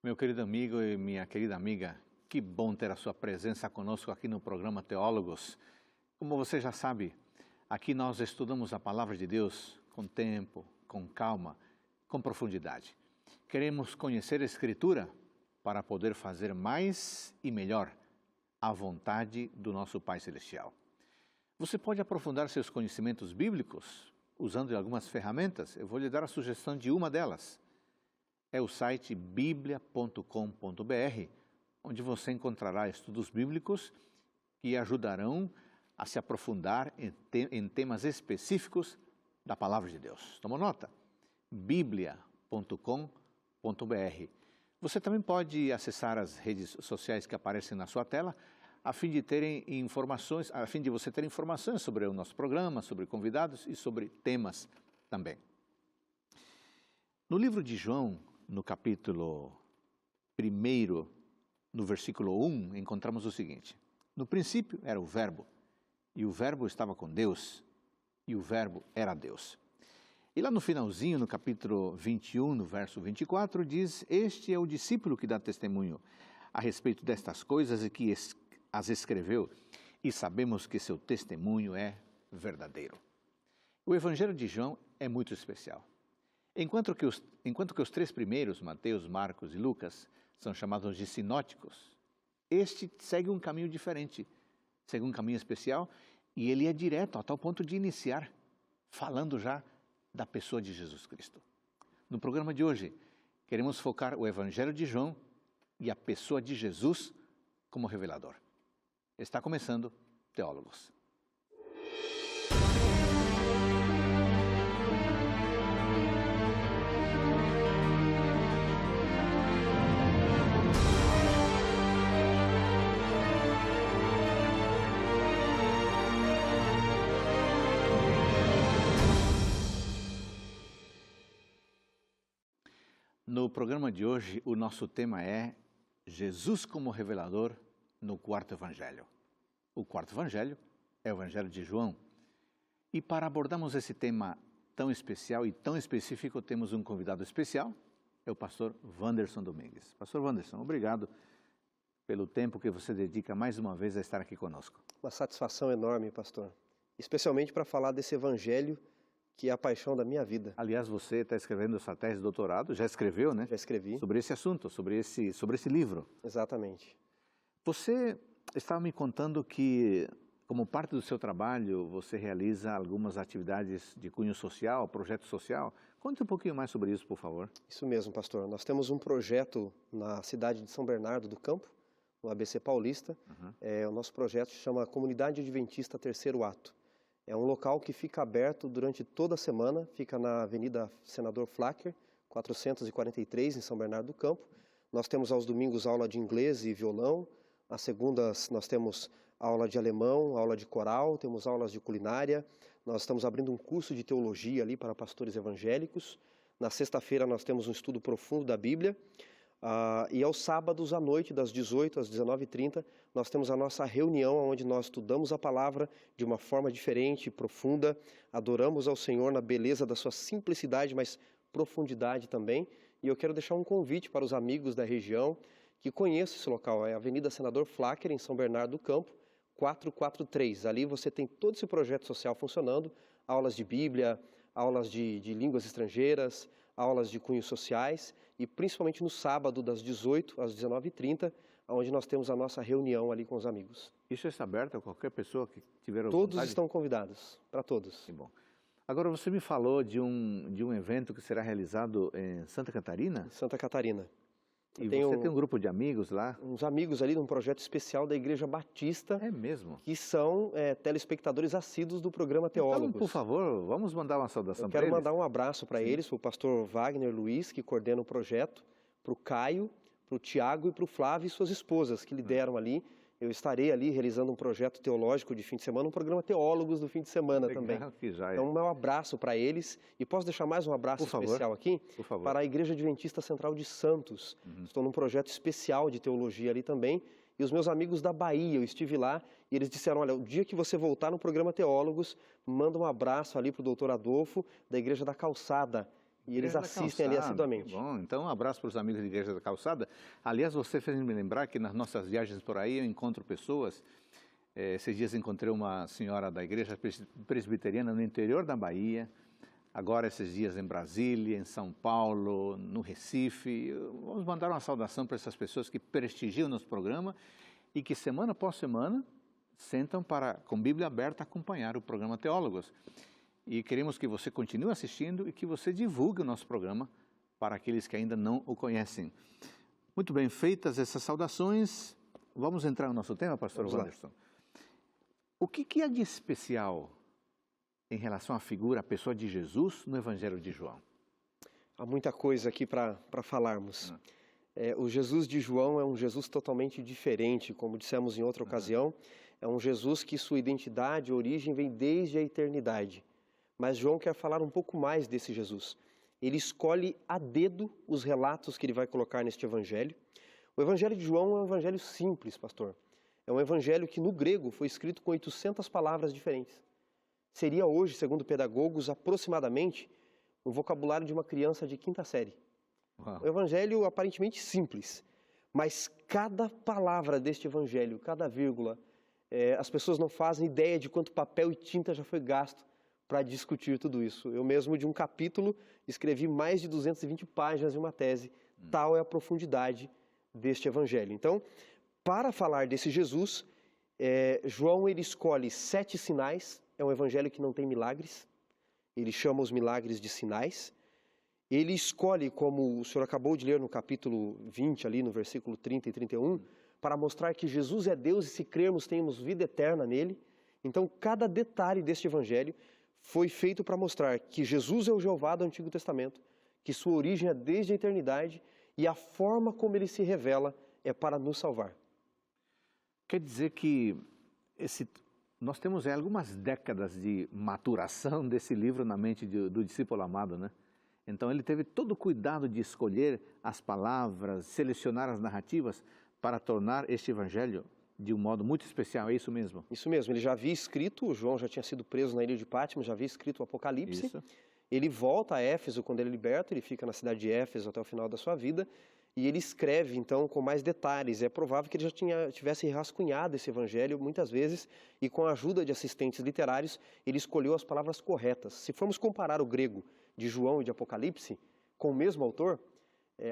Meu querido amigo e minha querida amiga, que bom ter a sua presença conosco aqui no programa Teólogos. Como você já sabe, aqui nós estudamos a palavra de Deus com tempo, com calma, com profundidade. Queremos conhecer a Escritura para poder fazer mais e melhor a vontade do nosso Pai Celestial. Você pode aprofundar seus conhecimentos bíblicos usando algumas ferramentas. Eu vou lhe dar a sugestão de uma delas. É o site biblia.com.br, onde você encontrará estudos bíblicos que ajudarão a se aprofundar em temas específicos da Palavra de Deus. Toma nota? biblia.com.br. Você também pode acessar as redes sociais que aparecem na sua tela, a fim de você ter informações sobre o nosso programa, sobre convidados e sobre temas também. No livro de João, no capítulo 1, no versículo 1, encontramos o seguinte: no princípio era o Verbo, e o Verbo estava com Deus, e o Verbo era Deus. E lá no finalzinho, no capítulo 21, no verso 24, diz: este é o discípulo que dá testemunho a respeito destas coisas e que as escreveu, e sabemos que seu testemunho é verdadeiro. O Evangelho de João é muito especial. Enquanto que os três primeiros, Mateus, Marcos e Lucas, são chamados de sinóticos, este segue um caminho diferente, segue um caminho especial, e ele é direto, a tal ponto de iniciar falando já da pessoa de Jesus Cristo. No programa de hoje, queremos focar o Evangelho de João e a pessoa de Jesus como revelador. Está começando Teólogos. No programa de hoje, o nosso tema é Jesus como revelador no quarto Evangelho. O quarto Evangelho é o Evangelho de João. E para abordarmos esse tema tão especial e tão específico, temos um convidado especial, é o pastor Wanderson Domingues. Pastor Wanderson, obrigado pelo tempo que você dedica mais uma vez a estar aqui conosco. Uma satisfação enorme, pastor. Especialmente para falar desse Evangelho que é a paixão da minha vida. Aliás, você está escrevendo sua tese de doutorado, já escreveu, né? Já escrevi. Sobre esse assunto, sobre esse livro. Exatamente. Você estava me contando que, como parte do seu trabalho, você realiza algumas atividades de cunho social, projeto social. Conte um pouquinho mais sobre isso, por favor. Isso mesmo, pastor. Nós temos um projeto na cidade de São Bernardo do Campo, no ABC Paulista. O nosso projeto se chama Comunidade Adventista Terceiro Ato. É um local que fica aberto durante toda a semana, fica na Avenida Senador Flacker, 443, em São Bernardo do Campo. Nós temos aos domingos aula de inglês e violão, às segundas nós temos aula de alemão, aula de coral, temos aulas de culinária. Nós estamos abrindo um curso de teologia ali para pastores evangélicos. Na sexta-feira nós temos um estudo profundo da Bíblia. E aos sábados à noite, das 18 às 19h30, nós temos a nossa reunião onde nós estudamos a palavra de uma forma diferente, profunda, adoramos ao Senhor na beleza da sua simplicidade, mas profundidade também. E eu quero deixar um convite para os amigos da região que conheçam esse local, é a Avenida Senador Flacker, em São Bernardo do Campo, 443. Ali você tem todo esse projeto social funcionando, aulas de Bíblia, aulas de línguas estrangeiras, aulas de cunhos sociais e principalmente no sábado das 18 às 19h30, onde nós temos a nossa reunião ali com os amigos. Isso está aberto a qualquer pessoa que tiver vontade? Todos estão convidados, para todos. Que bom. Agora você me falou de um evento que será realizado em Santa Catarina? Santa Catarina. E você tem um grupo de amigos lá? Uns amigos ali de um projeto especial da Igreja Batista. É mesmo? Que são telespectadores assíduos do programa Teólogos. Então, por favor, vamos mandar uma saudação para eles? Eu quero mandar um abraço para eles, para o pastor Wagner Luiz, que coordena o projeto, para o Caio, para o Tiago e para o Flávio e suas esposas, que lideram ali. Eu estarei ali realizando um projeto teológico de fim de semana, um programa Teólogos do fim de semana também. Então, um abraço para eles. E posso deixar mais um abraço especial aqui? Para a Igreja Adventista Central de Santos. Estou num projeto especial de teologia ali também. E os meus amigos da Bahia, eu estive lá e eles disseram, olha, o dia que você voltar no programa Teólogos, manda um abraço ali para o doutor Adolfo, da Igreja da Calçada, e eles Igreja da assistem ali Calçada, assiduamente. Bom, então um abraço para os amigos da Igreja da Calçada. Aliás, você fez me lembrar que nas nossas viagens por aí eu encontro pessoas. Esses dias encontrei uma senhora da Igreja Presbiteriana no interior da Bahia. Agora, esses dias em Brasília, em São Paulo, no Recife. Vamos mandar uma saudação para essas pessoas que prestigiam nosso programa e que semana após semana sentam para, com Bíblia aberta, acompanhar o programa Teólogos. E queremos que você continue assistindo e que você divulgue o nosso programa para aqueles que ainda não o conhecem. Muito bem, feitas essas saudações, vamos entrar no nosso tema, pastor Wanderson. O que há de especial em relação à figura, à pessoa de Jesus no Evangelho de João? Há muita coisa aqui para falarmos. O Jesus de João é um Jesus totalmente diferente, como dissemos em outra ocasião. É um Jesus que sua identidade, origem vem desde a eternidade. Mas João quer falar um pouco mais desse Jesus. Ele escolhe a dedo os relatos que ele vai colocar neste evangelho. O evangelho de João é um evangelho simples, pastor. É um evangelho que no grego foi escrito com 800 palavras diferentes. Seria hoje, segundo pedagogos, aproximadamente um vocabulário de uma criança de quinta série. Uau. Um evangelho aparentemente simples, mas cada palavra deste evangelho, cada vírgula, as pessoas não fazem ideia de quanto papel e tinta já foi gasto para discutir tudo isso. Eu mesmo, de um capítulo, escrevi mais de 220 páginas em uma tese. Tal é a profundidade deste evangelho. Então, para falar desse Jesus, João ele escolhe 7 sinais. É um evangelho que não tem milagres. Ele chama os milagres de sinais. Ele escolhe, como o senhor acabou de ler no capítulo 20, ali no versículo 30 e 31, para mostrar que Jesus é Deus e se crermos temos vida eterna nele. Então, cada detalhe deste evangelho foi feito para mostrar que Jesus é o Jeová do Antigo Testamento, que sua origem é desde a eternidade e a forma como ele se revela é para nos salvar. Quer dizer que nós temos algumas décadas de maturação desse livro na mente do discípulo amado, né? Então ele teve todo o cuidado de escolher as palavras, selecionar as narrativas para tornar este evangelho de um modo muito especial, é isso mesmo? Isso mesmo, ele já havia escrito, João já tinha sido preso na ilha de Patmos, já havia escrito o Apocalipse. Isso. Ele volta a Éfeso quando ele é liberto, ele fica na cidade de Éfeso até o final da sua vida, e ele escreve então com mais detalhes. É provável que ele já tivesse rascunhado esse evangelho muitas vezes, e com a ajuda de assistentes literários, ele escolheu as palavras corretas. Se formos comparar o grego de João e de Apocalipse com o mesmo autor,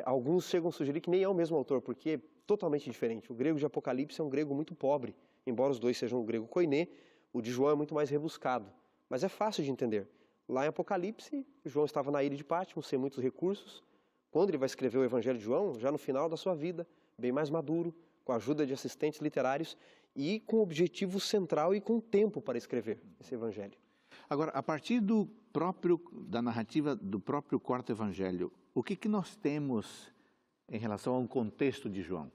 alguns chegam a sugerir que nem é o mesmo autor, porque é totalmente diferente. O grego de Apocalipse é um grego muito pobre, embora os dois sejam o grego koiné, o de João é muito mais rebuscado, mas é fácil de entender. Lá em Apocalipse, João estava na ilha de Patmos, sem muitos recursos. Quando ele vai escrever o Evangelho de João, já no final da sua vida, bem mais maduro, com a ajuda de assistentes literários e com o objetivo central e com tempo para escrever esse Evangelho. Agora, a partir da narrativa do próprio quarto Evangelho, o que nós temos em relação ao contexto de João?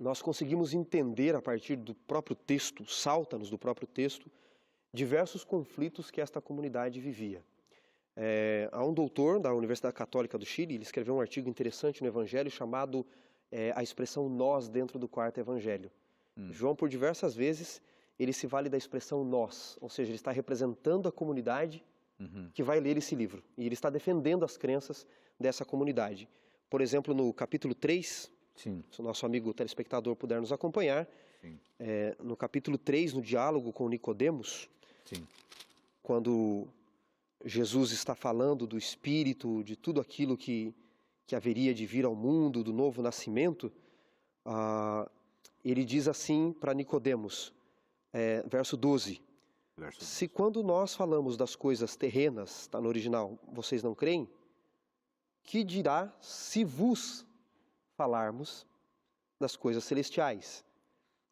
Nós conseguimos entender a partir do próprio texto, salta-nos do próprio texto, diversos conflitos que esta comunidade vivia. Há um doutor da Universidade Católica do Chile, ele escreveu um artigo interessante no Evangelho chamado a expressão nós dentro do quarto Evangelho. João, por diversas vezes, ele se vale da expressão nós, ou seja, ele está representando a comunidade que vai ler esse livro. E ele está defendendo as crenças dessa comunidade. Por exemplo, no capítulo 3, Sim. se o nosso amigo telespectador puder nos acompanhar, no capítulo 3, no diálogo com Nicodemos, Sim. quando Jesus está falando do Espírito, de tudo aquilo que haveria de vir ao mundo, do novo nascimento, ele diz assim para Nicodemos, verso 12, se quando nós falamos das coisas terrenas, está no original, vocês não creem, que dirá se vos falarmos das coisas celestiais?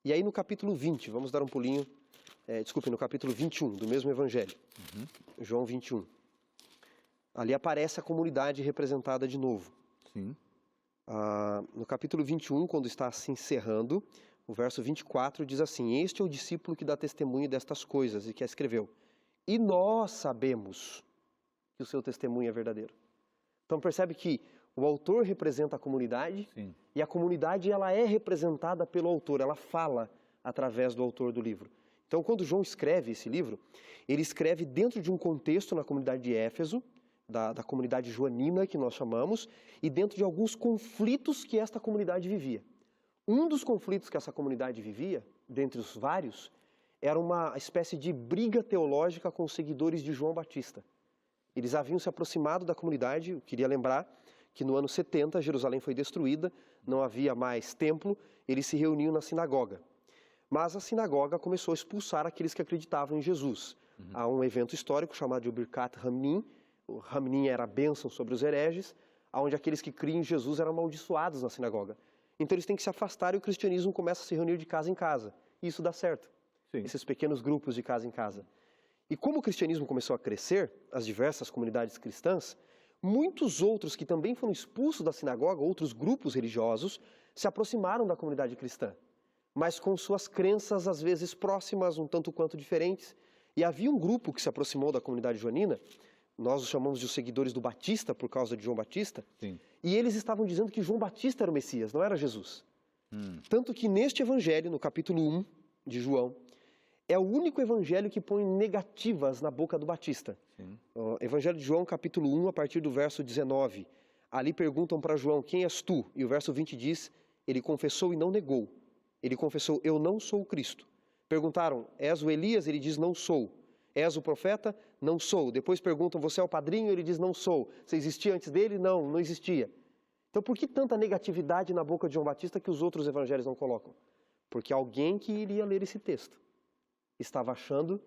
E aí no capítulo 20, vamos dar um pulinho, no capítulo 21 do mesmo Evangelho, João 21. Ali aparece a comunidade representada de novo. Sim. No capítulo 21, quando está se encerrando, o verso 24 diz assim, este é o discípulo que dá testemunho destas coisas e que a escreveu. E nós sabemos que o seu testemunho é verdadeiro. Então percebe que o autor representa a comunidade. Sim. E a comunidade ela é representada pelo autor, ela fala através do autor do livro. Então quando João escreve esse livro, ele escreve dentro de um contexto na comunidade de Éfeso, da comunidade joanina, que nós chamamos, e dentro de alguns conflitos que esta comunidade vivia. Um dos conflitos que essa comunidade vivia, dentre os vários, era uma espécie de briga teológica com os seguidores de João Batista. Eles haviam se aproximado da comunidade. Eu queria lembrar que no ano 70 Jerusalém foi destruída, não havia mais templo, eles se reuniam na sinagoga. Mas a sinagoga começou a expulsar aqueles que acreditavam em Jesus. Há um evento histórico chamado de Birkat Hamnin. O Hamnin era a bênção sobre os hereges, onde aqueles que criam em Jesus eram amaldiçoados na sinagoga. Então eles têm que se afastar e o cristianismo começa a se reunir de casa em casa. E isso dá certo. Sim. Esses pequenos grupos de casa em casa. E como o cristianismo começou a crescer, as diversas comunidades cristãs, muitos outros que também foram expulsos da sinagoga, outros grupos religiosos, se aproximaram da comunidade cristã, mas com suas crenças às vezes próximas, um tanto quanto diferentes. E havia um grupo que se aproximou da comunidade joanina, nós os chamamos de os seguidores do Batista, por causa de João Batista, Sim. e eles estavam dizendo que João Batista era o Messias, não era Jesus. Tanto que neste evangelho, no capítulo 1 de João, é o único evangelho que põe negativas na boca do Batista. Sim. O Evangelho de João, capítulo 1, a partir do verso 19. Ali perguntam para João, quem és tu? E o verso 20 diz, ele confessou e não negou. Ele confessou, eu não sou o Cristo. Perguntaram, és o Elias? Ele diz, não sou. És o profeta? Não sou. Depois perguntam, você é o padrinho? Ele diz, não sou. Você existia antes dele? Não, não existia. Então por que tanta negatividade na boca de João Batista que os outros evangelhos não colocam? Porque alguém que iria ler esse texto estava achando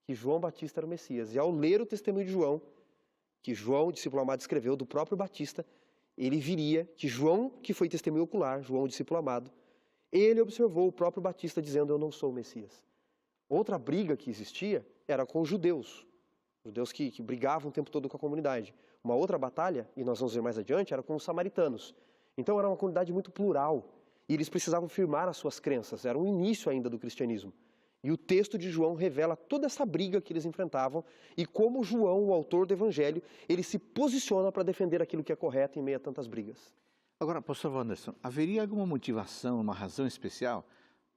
que João Batista era o Messias. E ao ler o testemunho de João, que João, o discípulo amado, escreveu do próprio Batista, ele viria que João, que foi testemunho ocular, João, o discípulo amado, ele observou o próprio Batista dizendo, eu não sou o Messias. Outra briga que existia era com os judeus que brigavam o tempo todo com a comunidade. Uma outra batalha, e nós vamos ver mais adiante, era com os samaritanos. Então era uma comunidade muito plural, e eles precisavam firmar as suas crenças, era o início ainda do cristianismo. E o texto de João revela toda essa briga que eles enfrentavam e como João, o autor do Evangelho, ele se posiciona para defender aquilo que é correto em meio a tantas brigas. Agora, pastor Wanderson, haveria alguma motivação, uma razão especial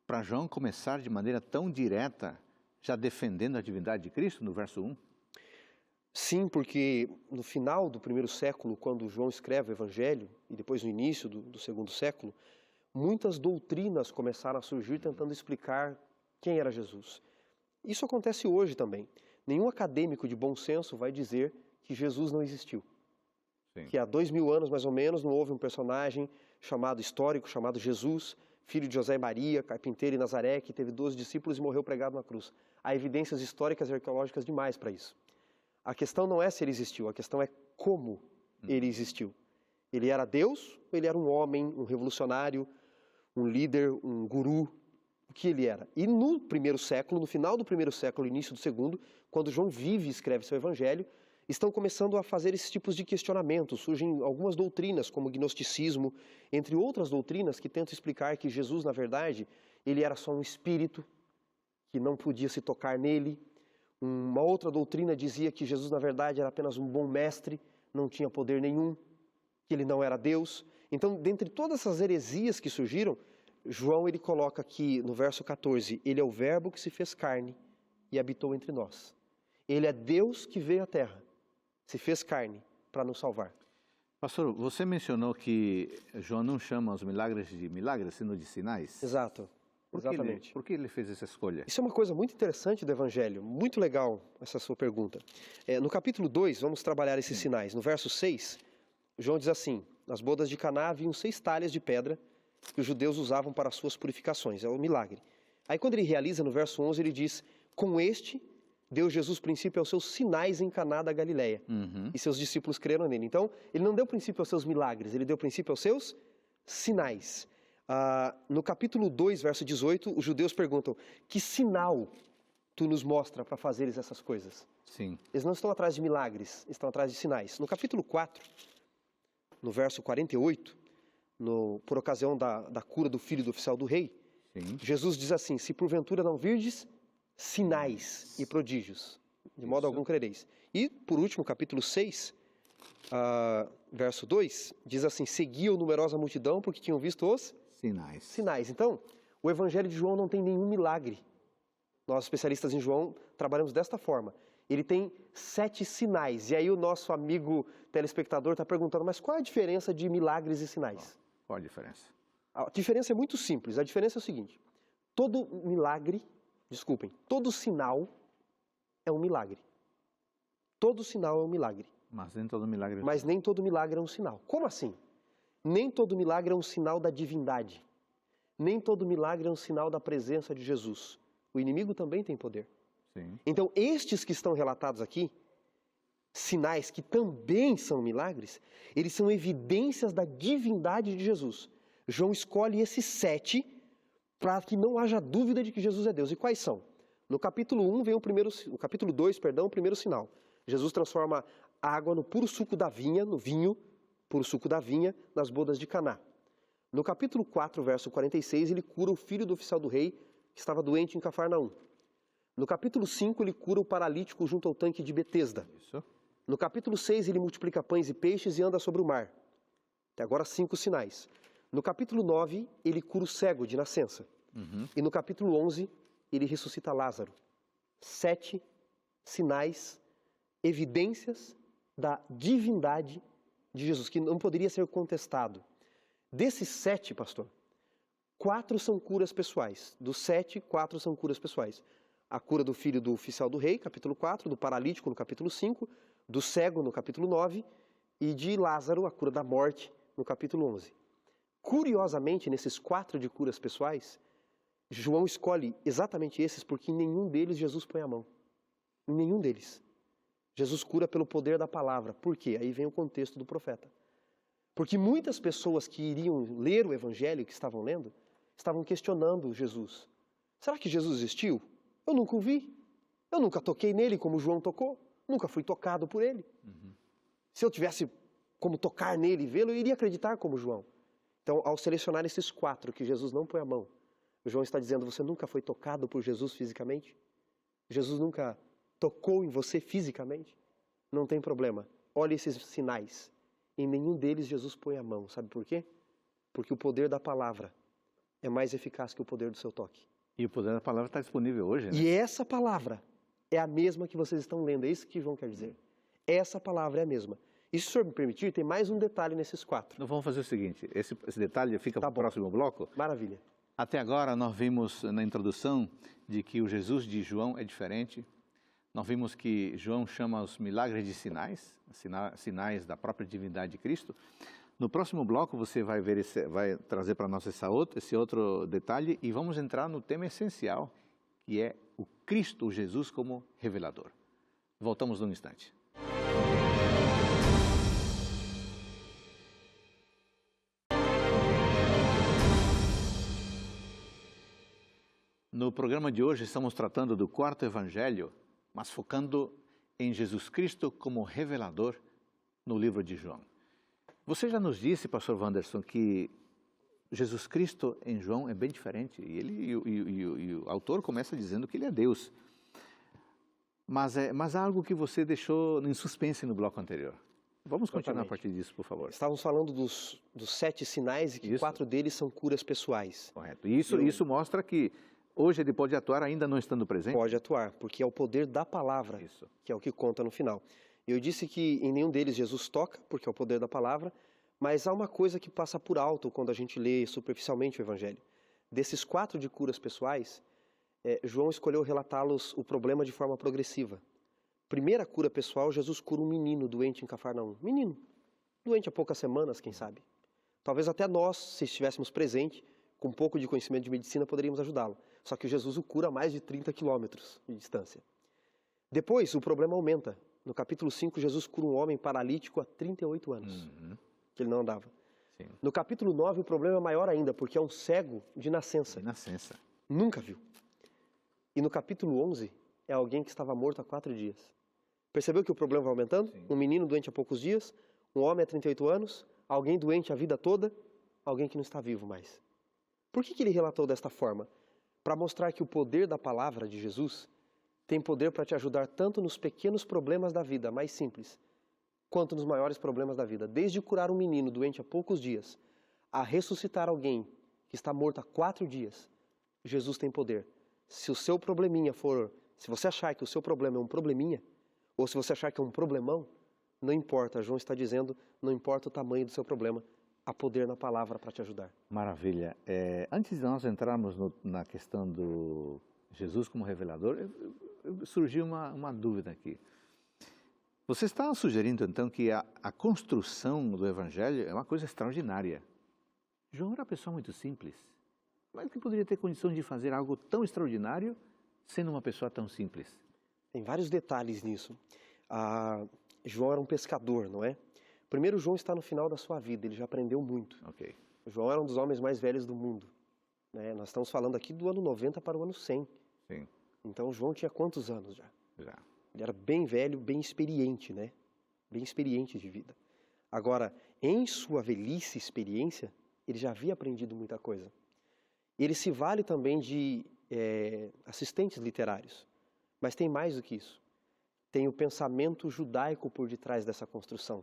para João começar de maneira tão direta, já defendendo a divindade de Cristo, no verso 1? Sim, porque no final do primeiro século, quando João escreve o Evangelho, e depois no início do segundo século, muitas doutrinas começaram a surgir tentando explicar quem era Jesus. Isso acontece hoje também. Nenhum acadêmico de bom senso vai dizer que Jesus não existiu. Sim. Que há 2000 anos, mais ou menos, não houve um personagem histórico, chamado Jesus, filho de José e Maria, carpinteiro em Nazaré, que teve 12 discípulos e morreu pregado na cruz. Há evidências históricas e arqueológicas demais para isso. A questão não é se ele existiu, a questão é como ele existiu. Ele era Deus ou ele era um homem, um revolucionário, um líder, um guru? O que ele era? E no primeiro século, no final do primeiro século, início do segundo, quando João vive e escreve seu evangelho, estão começando a fazer esses tipos de questionamentos. Surgem algumas doutrinas, como o gnosticismo, entre outras doutrinas que tentam explicar que Jesus, na verdade, ele era só um espírito, que não podia se tocar nele. Uma outra doutrina dizia que Jesus, na verdade, era apenas um bom mestre, não tinha poder nenhum, que ele não era Deus. Então, dentre todas essas heresias que surgiram, João ele coloca aqui no verso 14, ele é o verbo que se fez carne e habitou entre nós. Ele é Deus que veio à terra, se fez carne para nos salvar. Pastor, você mencionou que João não chama os milagres de milagres, sino de sinais. Exato, exatamente. Por que ele fez essa escolha? Isso é uma coisa muito interessante do Evangelho, muito legal essa sua pergunta. No capítulo 2, vamos trabalhar esses sinais. No verso 6, João diz assim, nas bodas de Caná haviam 6 talhas de pedra que os judeus usavam para as suas purificações, é o milagre. Aí quando ele realiza, no verso 11, ele diz, com este deu Jesus princípio aos seus sinais em Caná da Galileia. E seus discípulos creram nele. Então, ele não deu princípio aos seus milagres, ele deu princípio aos seus sinais. No capítulo 2, verso 18, os judeus perguntam, que sinal tu nos mostra para fazeres essas coisas? Sim. Eles não estão atrás de milagres, estão atrás de sinais. No capítulo 4, no verso 48, por ocasião da cura do filho do oficial do rei, Sim. Jesus diz assim, se porventura não virdes sinais e prodígios, de modo algum crereis. E, por último, capítulo 6, verso 2, diz assim, seguiam numerosa multidão porque tinham visto os sinais. Então, o Evangelho de João não tem nenhum milagre. Nós, especialistas em João, trabalhamos desta forma. ele tem 7 sinais. E aí o nosso amigo telespectador está perguntando, mas qual é a diferença de milagres e sinais? Qual a diferença? A diferença é muito simples. A diferença é o seguinte, todo sinal é um milagre. Todo sinal é um milagre. Mas nem todo milagre... Mas nem todo milagre é um sinal. Como assim? Nem todo milagre é um sinal da divindade. Nem todo milagre é um sinal da presença de Jesus. O inimigo também tem poder. Sim. Então, estes que estão relatados aqui, sinais que também são milagres, eles são evidências da divindade de Jesus. João escolhe esses 7 para que não haja dúvida de que Jesus é Deus. E quais são? No capítulo 1 vem no capítulo 2, o primeiro sinal. Jesus transforma água no puro suco da vinha, no vinho, puro suco da vinha, nas bodas de Caná. No capítulo 4, verso 46, ele cura o filho do oficial do rei, que estava doente em Cafarnaum. No capítulo 5, ele cura o paralítico junto ao tanque de Betesda. Isso. No capítulo 6, ele multiplica pães e peixes e anda sobre o mar. Até agora, 5 sinais. No capítulo 9, ele cura o cego de nascença. E no capítulo 11, ele ressuscita Lázaro. 7 sinais, evidências da divindade de Jesus, que não poderia ser contestado. Desses 7, pastor, 4 são curas pessoais. Dos 7, 4 são curas pessoais. A cura do filho do oficial do rei, capítulo 4, do paralítico, no capítulo 5, do cego, no capítulo 9, e de Lázaro, a cura da morte, no capítulo 11. Curiosamente, nesses 4 de curas pessoais, João escolhe exatamente esses porque em nenhum deles Jesus põe a mão. Em nenhum deles. Jesus cura pelo poder da palavra. Por quê? Aí vem o contexto do profeta. Porque muitas pessoas que iriam ler o evangelho, que estavam lendo, estavam questionando Jesus. Será que Jesus existiu? Eu nunca o vi. Eu nunca toquei nele como João tocou. Nunca fui tocado por ele. Se eu tivesse como tocar nele e vê-lo, eu iria acreditar como João. Então, ao selecionar esses 4 que Jesus não põe a mão, João está dizendo, você nunca foi tocado por Jesus fisicamente? Jesus nunca tocou em você fisicamente? Não tem problema. Olha esses sinais. Em nenhum deles Jesus põe a mão. Sabe por quê? Porque o poder da palavra é mais eficaz que o poder do seu toque. E o poder da palavra está disponível hoje, né? E essa palavra é a mesma que vocês estão lendo. É isso que João quer dizer. Essa palavra é a mesma. E se o senhor me permitir, tem mais um detalhe nesses 4. Então vamos fazer o seguinte, esse detalhe fica para o próximo bloco. Maravilha. Até agora nós vimos na introdução de que o Jesus de João é diferente. Nós vimos que João chama os milagres de sinais, sinais da própria divindade de Cristo. No próximo bloco você vai ver vai trazer para nós esse outro detalhe e vamos entrar no tema essencial, que é o Cristo, o Jesus como revelador. Voltamos num instante. No programa de hoje estamos tratando do 4º evangelho, mas focando em Jesus Cristo como revelador no livro de João. Você já nos disse, pastor Wanderson, que Jesus Cristo em João é bem diferente. E o autor começa dizendo que ele é Deus. Mas há algo que você deixou em suspense no bloco anterior. Vamos continuar a partir disso, por favor. Estávamos falando dos 7 sinais e que 4 deles são curas pessoais. Correto. E isso mostra que hoje ele pode atuar ainda não estando presente? Pode atuar, porque é o poder da palavra, que é o que conta no final. Eu disse que em nenhum deles Jesus toca, porque é o poder da palavra, mas há uma coisa que passa por alto quando a gente lê superficialmente o Evangelho. Desses 4 de curas pessoais, João escolheu relatá-los o problema de forma progressiva. Primeira cura pessoal, Jesus cura um menino doente em Cafarnaum. Menino, doente há poucas semanas, quem sabe. Talvez até nós, se estivéssemos presentes, com um pouco de conhecimento de medicina, poderíamos ajudá-lo. Só que Jesus o cura a mais de 30 quilômetros de distância. Depois, o problema aumenta. No capítulo 5, Jesus cura um homem paralítico há 38 anos, que ele não andava. Sim. No capítulo 9, o problema é maior ainda, porque é um cego de nascença. Nunca viu. E no capítulo 11, é alguém que estava morto há 4 dias. Percebeu que o problema vai aumentando? Sim. Um menino doente há poucos dias, um homem há 38 anos, alguém doente a vida toda, alguém que não está vivo mais. Por que ele relatou desta forma? Para mostrar que o poder da palavra de Jesus tem poder para te ajudar tanto nos pequenos problemas da vida, mais simples, quanto nos maiores problemas da vida. Desde curar um menino doente há poucos dias, a ressuscitar alguém que está morto há 4 dias, Jesus tem poder. Se o seu probleminha se você achar que o seu problema é um probleminha, ou se você achar que é um problemão, não importa, João está dizendo, não importa o tamanho do seu problema, há poder na palavra para te ajudar. Maravilha. Antes de nós entrarmos na questão do Jesus como revelador, surgiu uma dúvida aqui. Você está sugerindo, então, que a construção do Evangelho é uma coisa extraordinária. João era uma pessoa muito simples, mas que poderia ter condições de fazer algo tão extraordinário sendo uma pessoa tão simples? Tem vários detalhes nisso. João era um pescador, não é? Primeiro, João está no final da sua vida, ele já aprendeu muito. Ok. João era um dos homens mais velhos do mundo, né? Nós estamos falando aqui do ano 90 para o ano 100. Sim. Então, João tinha quantos anos já? Já. Ele era bem velho, bem experiente, né? Bem experiente de vida. Agora, em sua velhice e experiência, ele já havia aprendido muita coisa. Ele se vale também de assistentes literários. Mas tem mais do que isso. Tem o pensamento judaico por detrás dessa construção.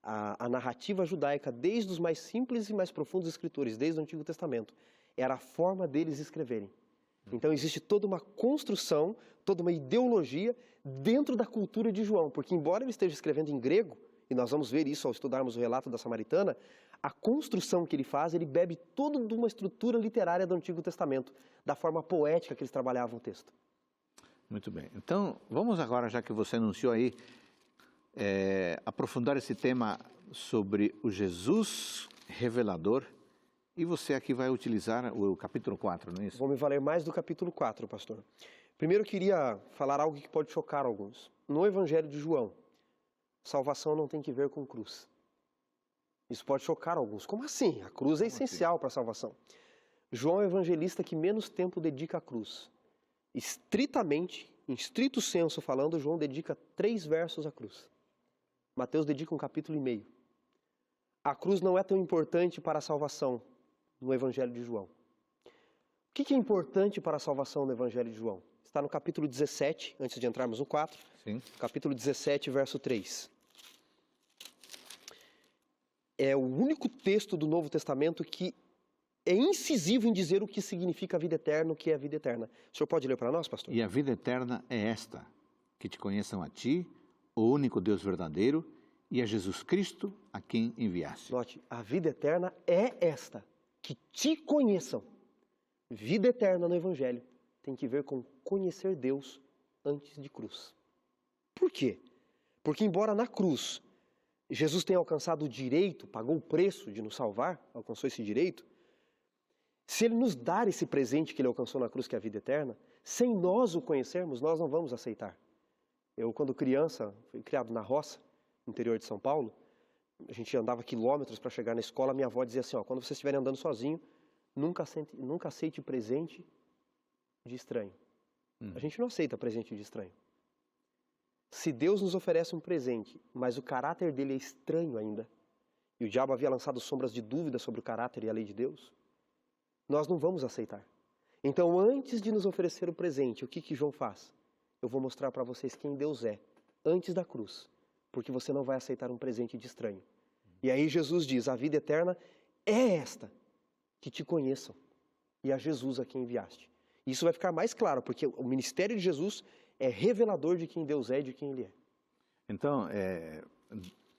A narrativa judaica, desde os mais simples e mais profundos escritores, desde o Antigo Testamento, era a forma deles escreverem. Então existe toda uma construção, toda uma ideologia dentro da cultura de João, porque embora ele esteja escrevendo em grego, e nós vamos ver isso ao estudarmos o relato da Samaritana, a construção que ele faz, ele bebe toda de uma estrutura literária do Antigo Testamento, da forma poética que eles trabalhavam o texto. Muito bem. Então, vamos agora, já que você anunciou aí, aprofundar esse tema sobre o Jesus revelador. E você aqui vai utilizar o capítulo 4, não é isso? Vou me valer mais do capítulo 4, pastor. Primeiro eu queria falar algo que pode chocar alguns. No Evangelho de João, salvação não tem que ver com cruz. Isso pode chocar alguns. Como assim? A cruz é essencial para a salvação. João é o evangelista que menos tempo dedica à cruz. Estritamente, em estrito senso falando, João dedica 3 versos à cruz. Mateus dedica 1,5 capítulo. A cruz não é tão importante para a salvação no Evangelho de João. O que é importante para a salvação no Evangelho de João? Está no capítulo 17, antes de entrarmos no 4. Sim. Capítulo 17, verso 3. É o único texto do Novo Testamento que é incisivo em dizer o que significa a vida eterna, o que é a vida eterna. O senhor pode ler para nós, pastor? E a vida eterna é esta, que te conheçam a ti, o único Deus verdadeiro, e a Jesus Cristo, a quem enviaste. Note, a vida eterna é esta, que te conheçam. Vida eterna no Evangelho tem que ver com conhecer Deus antes de cruz. Por quê? Porque embora na cruz Jesus tenha alcançado o direito, pagou o preço de nos salvar, alcançou esse direito, se Ele nos dar esse presente que Ele alcançou na cruz, que é a vida eterna, sem nós o conhecermos, nós não vamos aceitar. Eu, quando criança, fui criado na roça, no interior de São Paulo, a gente andava quilômetros para chegar na escola, minha avó dizia assim, quando vocês estiverem andando sozinho, nunca aceite presente de estranho. A gente não aceita presente de estranho. Se Deus nos oferece um presente, mas o caráter dele é estranho ainda, e o diabo havia lançado sombras de dúvida sobre o caráter e a lei de Deus, nós não vamos aceitar. Então, antes de nos oferecer o presente, o que João faz? Eu vou mostrar para vocês quem Deus é, antes da cruz, porque você não vai aceitar um presente de estranho. E aí Jesus diz, a vida eterna é esta, que te conheçam, e a Jesus a quem enviaste. Isso vai ficar mais claro, porque o ministério de Jesus é revelador de quem Deus é e de quem Ele é. Então,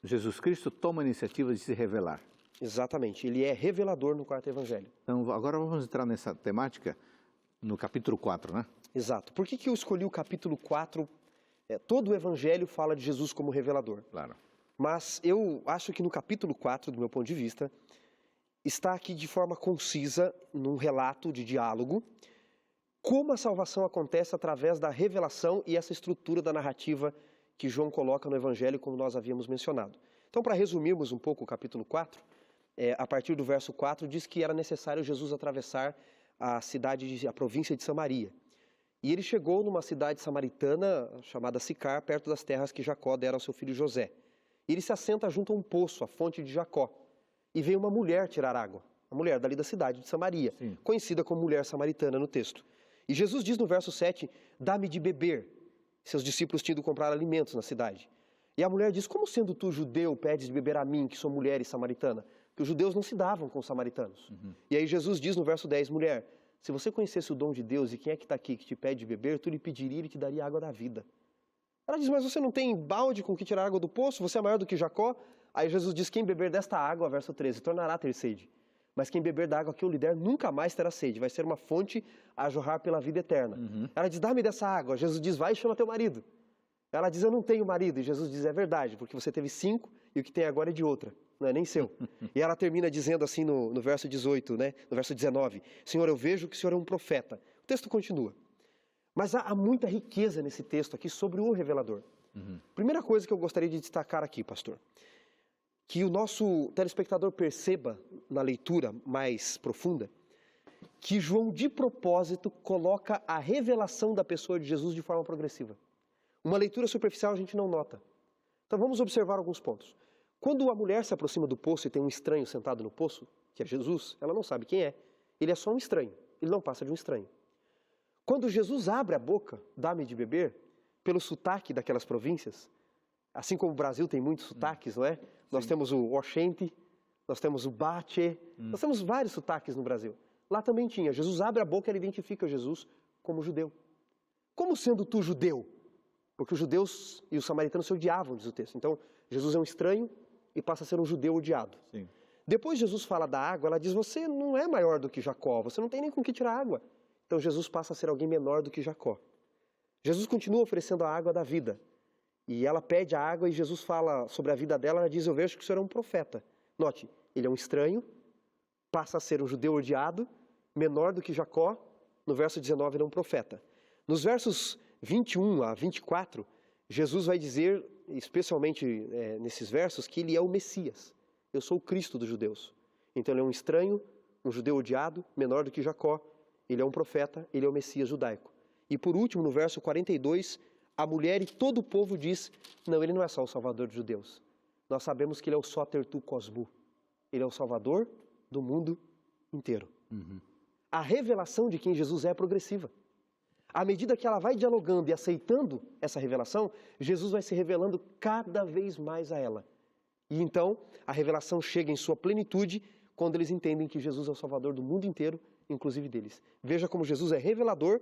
Jesus Cristo toma a iniciativa de se revelar. Exatamente, Ele é revelador no 4º Evangelho. Então, agora vamos entrar nessa temática no capítulo 4, né? Exato. Por que eu escolhi o capítulo 4? Todo o Evangelho fala de Jesus como revelador. Claro. Mas eu acho que no capítulo 4, do meu ponto de vista, está aqui de forma concisa, num relato de diálogo, como a salvação acontece através da revelação e essa estrutura da narrativa que João coloca no Evangelho, como nós havíamos mencionado. Então, para resumirmos um pouco o capítulo 4, a partir do verso 4, diz que era necessário Jesus atravessar a província de Samaria. E ele chegou numa cidade samaritana chamada Sicar, perto das terras que Jacó dera ao seu filho José. Ele se assenta junto a um poço, a fonte de Jacó. E veio uma mulher tirar água, a mulher dali da cidade de Samaria, Sim. conhecida como mulher samaritana no texto. E Jesus diz no verso 7, dá-me de beber. Seus discípulos tinham ido comprar alimentos na cidade. E a mulher diz, como sendo tu judeu, pedes de beber a mim, que sou mulher e samaritana? Porque os judeus não se davam com os samaritanos. E aí Jesus diz no verso 10, mulher, se você conhecesse o dom de Deus e quem é que está aqui que te pede de beber, tu lhe pediria e ele te daria água da vida. Ela diz, mas você não tem balde com que tirar água do poço? Você é maior do que Jacó? Aí Jesus diz, quem beber desta água, verso 13, tornará a ter sede. Mas quem beber da água que eu lhe der, nunca mais terá sede. Vai ser uma fonte a jorrar pela vida eterna. Ela diz, dá-me dessa água. Jesus diz, vai e chama teu marido. Ela diz, eu não tenho marido. E Jesus diz, é verdade, porque você teve 5 e o que tem agora é de outra. Não é nem seu. E ela termina dizendo assim no verso 18, né? No verso 19, Senhor, eu vejo que o Senhor é um profeta. O texto continua. Mas há muita riqueza nesse texto aqui sobre o revelador. Primeira coisa que eu gostaria de destacar aqui, pastor, que o nosso telespectador perceba na leitura mais profunda, que João de propósito coloca a revelação da pessoa de Jesus de forma progressiva. Uma leitura superficial a gente não nota. Então vamos observar alguns pontos. Quando a mulher se aproxima do poço e tem um estranho sentado no poço, que é Jesus, ela não sabe quem é. Ele é só um estranho, ele não passa de um estranho. Quando Jesus abre a boca, dá-me de beber, pelo sotaque daquelas províncias, assim como o Brasil tem muitos sotaques, não é? Sim. Nós temos o Oxente, nós temos o Bache, nós temos vários sotaques no Brasil. Lá também tinha. Jesus abre a boca e ele identifica Jesus como judeu. Como sendo tu judeu? Porque os judeus e os samaritanos se odiavam, diz o texto. Então, Jesus é um estranho e passa a ser um judeu odiado. Sim. Depois Jesus fala da água, ela diz, você não é maior do que Jacó, você não tem nem com que tirar água. Então Jesus passa a ser alguém menor do que Jacó. Jesus continua oferecendo a água da vida. E ela pede a água e Jesus fala sobre a vida dela, ela diz, eu vejo que o Senhor é um profeta. Note, ele é um estranho, passa a ser um judeu odiado, menor do que Jacó, no verso 19 ele é um profeta. Nos versos 21 a 24, Jesus vai dizer, especialmente nesses versos, que ele é o Messias. Eu sou o Cristo dos judeus. Então ele é um estranho, um judeu odiado, menor do que Jacó, ele é um profeta, ele é o Messias judaico. E por último, no verso 42, a mulher e todo o povo diz, não, ele não é só o Salvador dos judeus. Nós sabemos que ele é o Soter tu Cosmu. Ele é o Salvador do mundo inteiro. A revelação de quem Jesus é progressiva. À medida que ela vai dialogando e aceitando essa revelação, Jesus vai se revelando cada vez mais a ela. E então, a revelação chega em sua plenitude quando eles entendem que Jesus é o Salvador do mundo inteiro, inclusive deles. Veja como Jesus é revelador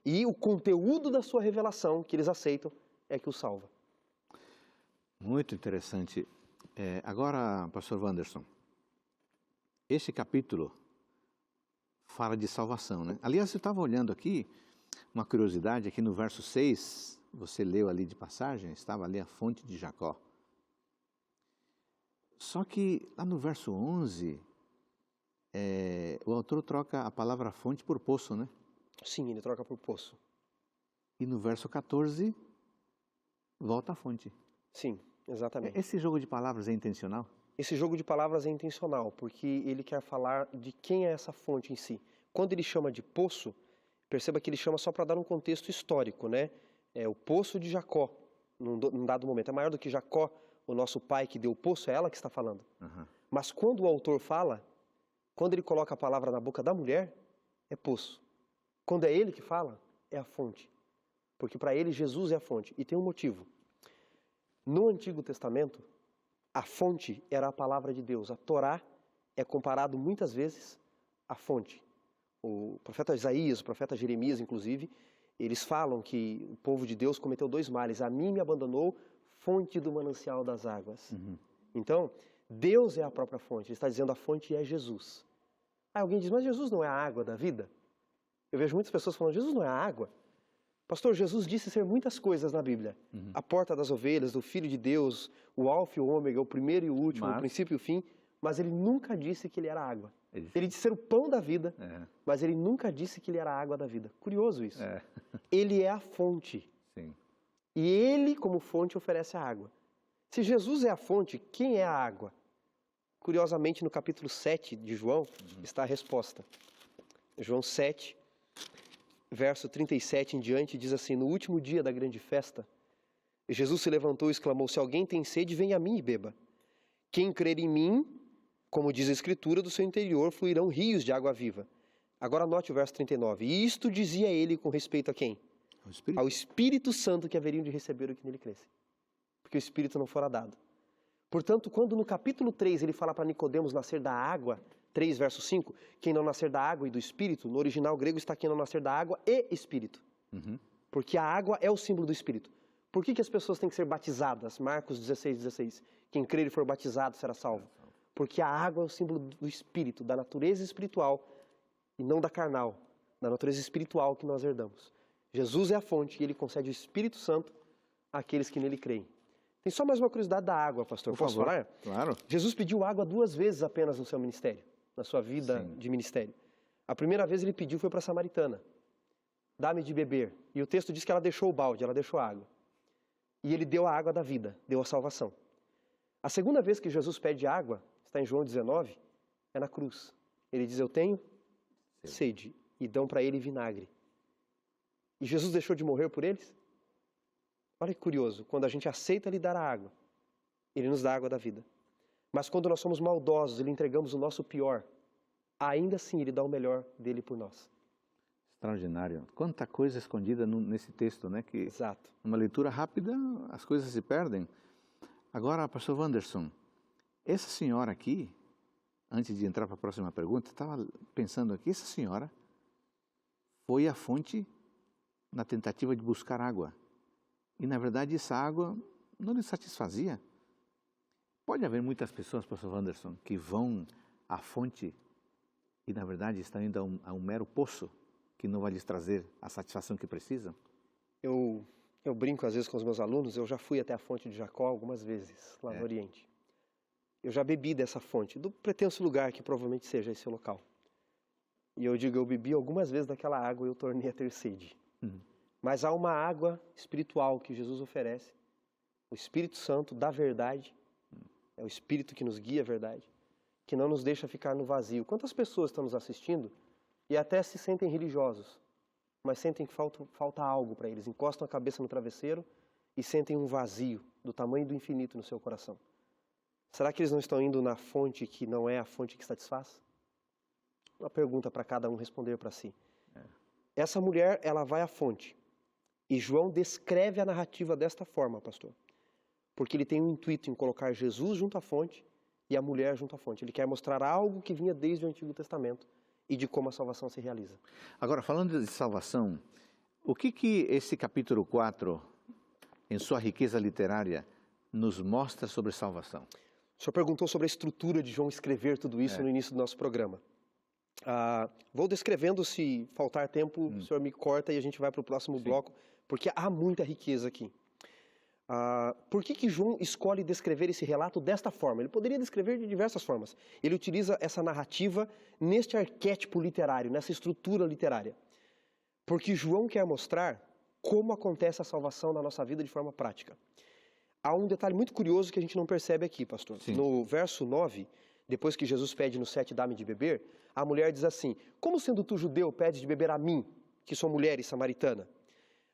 e o conteúdo da sua revelação que eles aceitam é que o salva. Muito interessante. Agora, pastor Wanderson, esse capítulo fala de salvação, né? Aliás, eu estava olhando aqui, uma curiosidade, aqui no verso 6, você leu ali de passagem, estava ali a fonte de Jacó. Só que lá no verso 11, o autor troca a palavra fonte por poço, né? Sim, ele troca por poço. E no verso 14, volta a fonte. Sim, exatamente. Esse jogo de palavras é intencional? Esse jogo de palavras é intencional, porque ele quer falar de quem é essa fonte em si. Quando ele chama de poço, perceba que ele chama só para dar um contexto histórico, né? É o poço de Jacó, num dado momento. É maior do que Jacó, o nosso pai que deu o poço, é ela que está falando. Mas quando o autor fala, quando ele coloca a palavra na boca da mulher, é poço. Quando é ele que fala, é a fonte. Porque para ele, Jesus é a fonte. E tem um motivo. No Antigo Testamento, a fonte era a palavra de Deus. A Torá é comparado muitas vezes à fonte. O profeta Isaías, o profeta Jeremias, inclusive, eles falam que o povo de Deus cometeu 2 males. A mim me abandonou, fonte do manancial das águas. Então, Deus é a própria fonte. Ele está dizendo a fonte é Jesus. Aí alguém diz, mas Jesus não é a água da vida? Eu vejo muitas pessoas falando, Jesus não é a água? Pastor, Jesus disse ser muitas coisas na Bíblia. A porta das ovelhas, o Filho de Deus, o alfa e o ômega, o primeiro e o último, o princípio e o fim. Mas ele nunca disse que ele era água. Ele disse ser o pão da vida, mas ele nunca disse que ele era a água da vida. Curioso isso. Ele é a fonte. Sim. E ele, como fonte, oferece a água. Se Jesus é a fonte, quem é a água? Curiosamente, no capítulo 7 de João, está a resposta. João 7, verso 37 em diante, diz assim, no último dia da grande festa, Jesus se levantou e exclamou, se alguém tem sede, venha a mim e beba. Quem crer em mim, como diz a Escritura, do seu interior fluirão rios de água viva. Agora note o verso 39. E isto dizia ele com respeito a quem? Ao Espírito Santo que haveriam de receber o que nele cresce. Porque o Espírito não fora dado. Portanto, quando no capítulo 3 ele fala para Nicodemos nascer da água, 3 verso 5, quem não nascer da água e do Espírito, no original grego está quem não nascer da água e Espírito. Porque a água é o símbolo do Espírito. Por que as pessoas têm que ser batizadas? Marcos 16:16. Quem crer e for batizado será salvo. Porque a água é o símbolo do Espírito, da natureza espiritual e não da carnal, da natureza espiritual que nós herdamos. Jesus é a fonte e Ele concede o Espírito Santo àqueles que nele creem. Tem só mais uma curiosidade da água, pastor. Por Posso favor. falar? Claro. Jesus pediu água 2 vezes apenas no seu ministério, na sua vida de ministério. A primeira vez ele pediu foi para a samaritana. Dá-me de beber. E o texto diz que ela deixou o balde, ela deixou a água. E ele deu a água da vida, deu a salvação. A segunda vez que Jesus pede água, está em João 19, é na cruz. Ele diz, eu tenho sede. E dão para ele vinagre. E Jesus deixou de morrer por eles? Olha que curioso, quando a gente aceita lhe dar a água, ele nos dá a água da vida. Mas quando nós somos maldosos e lhe entregamos o nosso pior, ainda assim ele dá o melhor dele por nós. Extraordinário. Quanta coisa escondida nesse texto, né? Que Exato. numa leitura rápida as coisas se perdem. Agora, pastor Wanderson, essa senhora aqui, antes de entrar para a próxima pergunta, estava pensando aqui, essa senhora foi à fonte na tentativa de buscar água. E, na verdade, essa água não lhe satisfazia. Pode haver muitas pessoas, pastor Wanderson, que vão à fonte e, na verdade, estão indo a um mero poço que não vai lhes trazer a satisfação que precisam? Eu brinco às vezes com os meus alunos, eu já fui até a fonte de Jacó algumas vezes, lá no Oriente. Eu já bebi dessa fonte, do pretenso lugar que provavelmente seja esse local. E eu digo, eu bebi algumas vezes daquela água e eu tornei a ter sede. Mas há uma água espiritual que Jesus oferece, o Espírito Santo da verdade, é o Espírito que nos guia a verdade, que não nos deixa ficar no vazio. Quantas pessoas estão nos assistindo e até se sentem religiosos, mas sentem que falta algo para eles, encostam a cabeça no travesseiro e sentem um vazio do tamanho do infinito no seu coração. Será que eles não estão indo na fonte que não é a fonte que satisfaz? Uma pergunta para cada um responder para si. Essa mulher, ela vai à fonte. E João descreve a narrativa desta forma, pastor. Porque ele tem um intuito em colocar Jesus junto à fonte e a mulher junto à fonte. Ele quer mostrar algo que vinha desde o Antigo Testamento e de como a salvação se realiza. Agora, falando de salvação, o que esse capítulo 4, em sua riqueza literária, nos mostra sobre salvação? O senhor perguntou sobre a estrutura de João escrever tudo isso no início do nosso programa. Vou descrevendo, se faltar tempo, o senhor me corta e a gente vai para o próximo bloco, porque há muita riqueza aqui. Por que João escolhe descrever esse relato desta forma? Ele poderia descrever de diversas formas. Ele utiliza essa narrativa neste arquétipo literário, nessa estrutura literária. Porque João quer mostrar como acontece a salvação na nossa vida de forma prática. Há um detalhe muito curioso que a gente não percebe aqui, pastor. Sim. No verso 9, depois que Jesus pede no 7, dá-me de beber, a mulher diz assim, como sendo tu judeu, pedes de beber a mim, que sou mulher e samaritana?